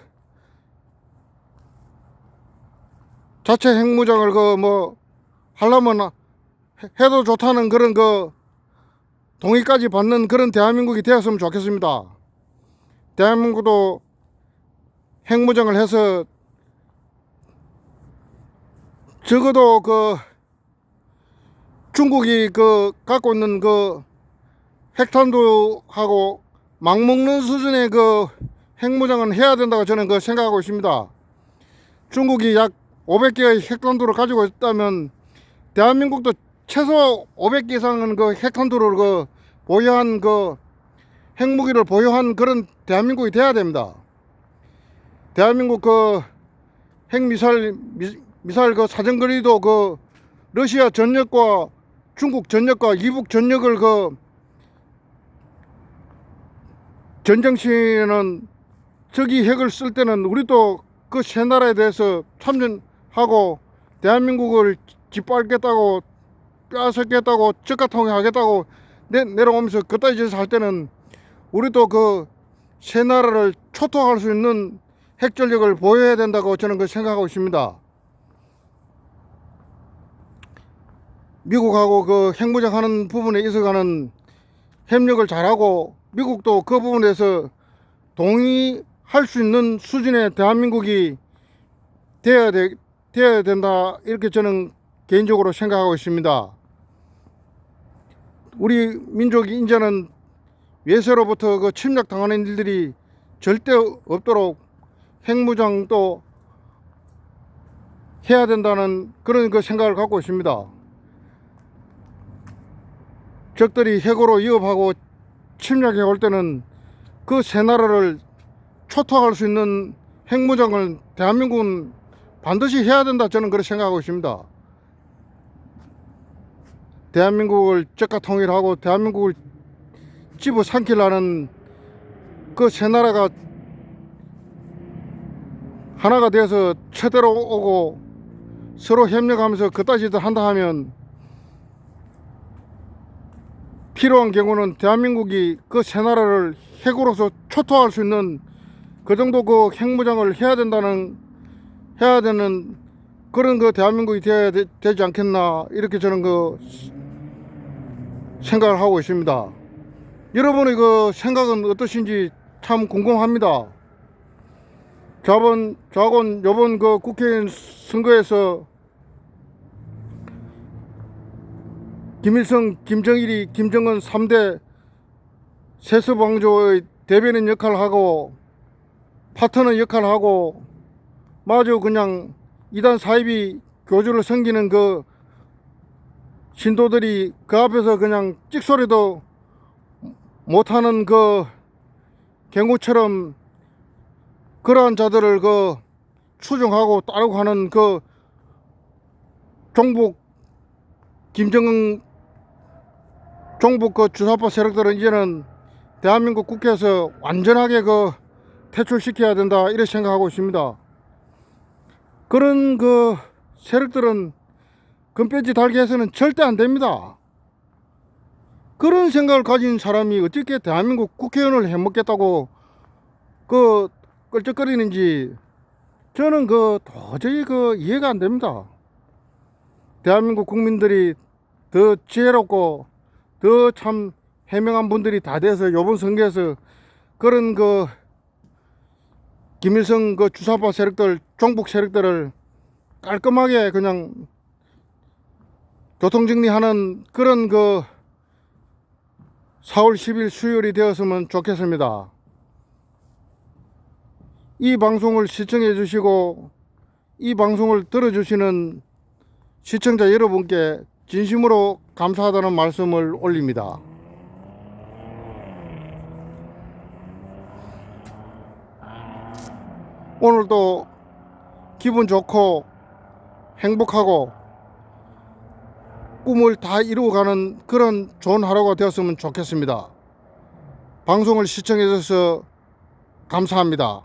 자체 핵무장을 그 뭐 하려면 해도 좋다는 그런 그 동의까지 받는 그런 대한민국이 되었으면 좋겠습니다. 대한민국도 핵무장을 해서 적어도 그 중국이 그 갖고 있는 그 핵탄두하고 막먹는 수준의 그 핵무장은 해야 된다고 저는 그 생각하고 있습니다. 중국이 약 500개의 핵탄두를 가지고 있다면 대한민국도 최소 500개 이상은 그 핵탄두를 그 보유한 그 핵무기를 보유한 그런 대한민국이 돼야 됩니다. 대한민국 그 핵미사일 그 사정거리도 그 러시아 전역과 중국 전역과 이북 전역을 그 전쟁 시에는 적이 핵을 쓸 때는 우리도 그 세 나라에 대해서 참전하고 대한민국을 짓밟겠다고 빼앗겠다고 적가통일하겠다고 내려오면서 그따위 짓을 할 때는 우리도 그 세 나라를 초토할 수 있는 핵전력을 보여야 된다고 저는 그 생각하고 있습니다. 미국하고 그 핵무장하는 부분에 있어가는 협력을 잘하고 미국도 그 부분에서 동의할 수 있는 수준의 대한민국이 되어야 된다, 이렇게 저는 개인적으로 생각하고 있습니다. 우리 민족이 이제는 외세로부터 그 침략당하는 일들이 절대 없도록 핵무장도 해야 된다는 그런 그 생각을 갖고 있습니다. 적들이 핵으로 위협하고 침략해 올 때는 그 세 나라를 초토화할 수 있는 핵무장을 대한민국은 반드시 해야 된다, 저는 그렇게 생각하고 있습니다. 대한민국을 적가 통일하고 대한민국을 집어삼키려는 그 세 나라가 하나가 되어서 쳐들어 오고 서로 협력하면서 그따지도 한다 하면 필요한 경우는 대한민국이 그 세 나라를 핵으로서 초토화할 수 있는 그 정도 그 핵무장을 해야 되는 그런 그 대한민국이 되어야 되지 않겠나, 이렇게 저는 그 생각을 하고 있습니다. 여러분의 그 생각은 어떠신지 참 궁금합니다. 저번 요번 그 국회의원 선거에서 김일성, 김정일이, 김정은 3대 세습왕조의 대변인 역할을 하고 파트너 역할을 하고 마주 그냥 이단 사이비 교주를 섬기는 그 신도들이 그 앞에서 그냥 찍소리도 못하는 그 경우처럼 그러한 자들을 그 추종하고 따르고 하는 그 종북 김정은 종북 그 주사파 세력들은 이제는 대한민국 국회에서 완전하게 그 퇴출시켜야 된다, 이렇게 생각하고 있습니다. 그런 그 세력들은 금배지 달게 해서는 절대 안 됩니다. 그런 생각을 가진 사람이 어떻게 대한민국 국회의원을 해먹겠다고 그 끌적거리는지 저는 그 도저히 그 이해가 안 됩니다. 대한민국 국민들이 더 지혜롭고 더 참 해명한 분들이 다 돼서 요번 선거에서 그런 그 김일성 그 주사파 세력들, 종북 세력들을 깔끔하게 그냥 교통정리하는 그런 그 4월 10일 수요일이 되었으면 좋겠습니다. 이 방송을 시청해 주시고 이 방송을 들어주시는 시청자 여러분께 진심으로 감사하다는 말씀을 올립니다. 오늘도 기분 좋고 행복하고 꿈을 다 이루어가는 그런 좋은 하루가 되었으면 좋겠습니다. 방송을 시청해 주셔서 감사합니다.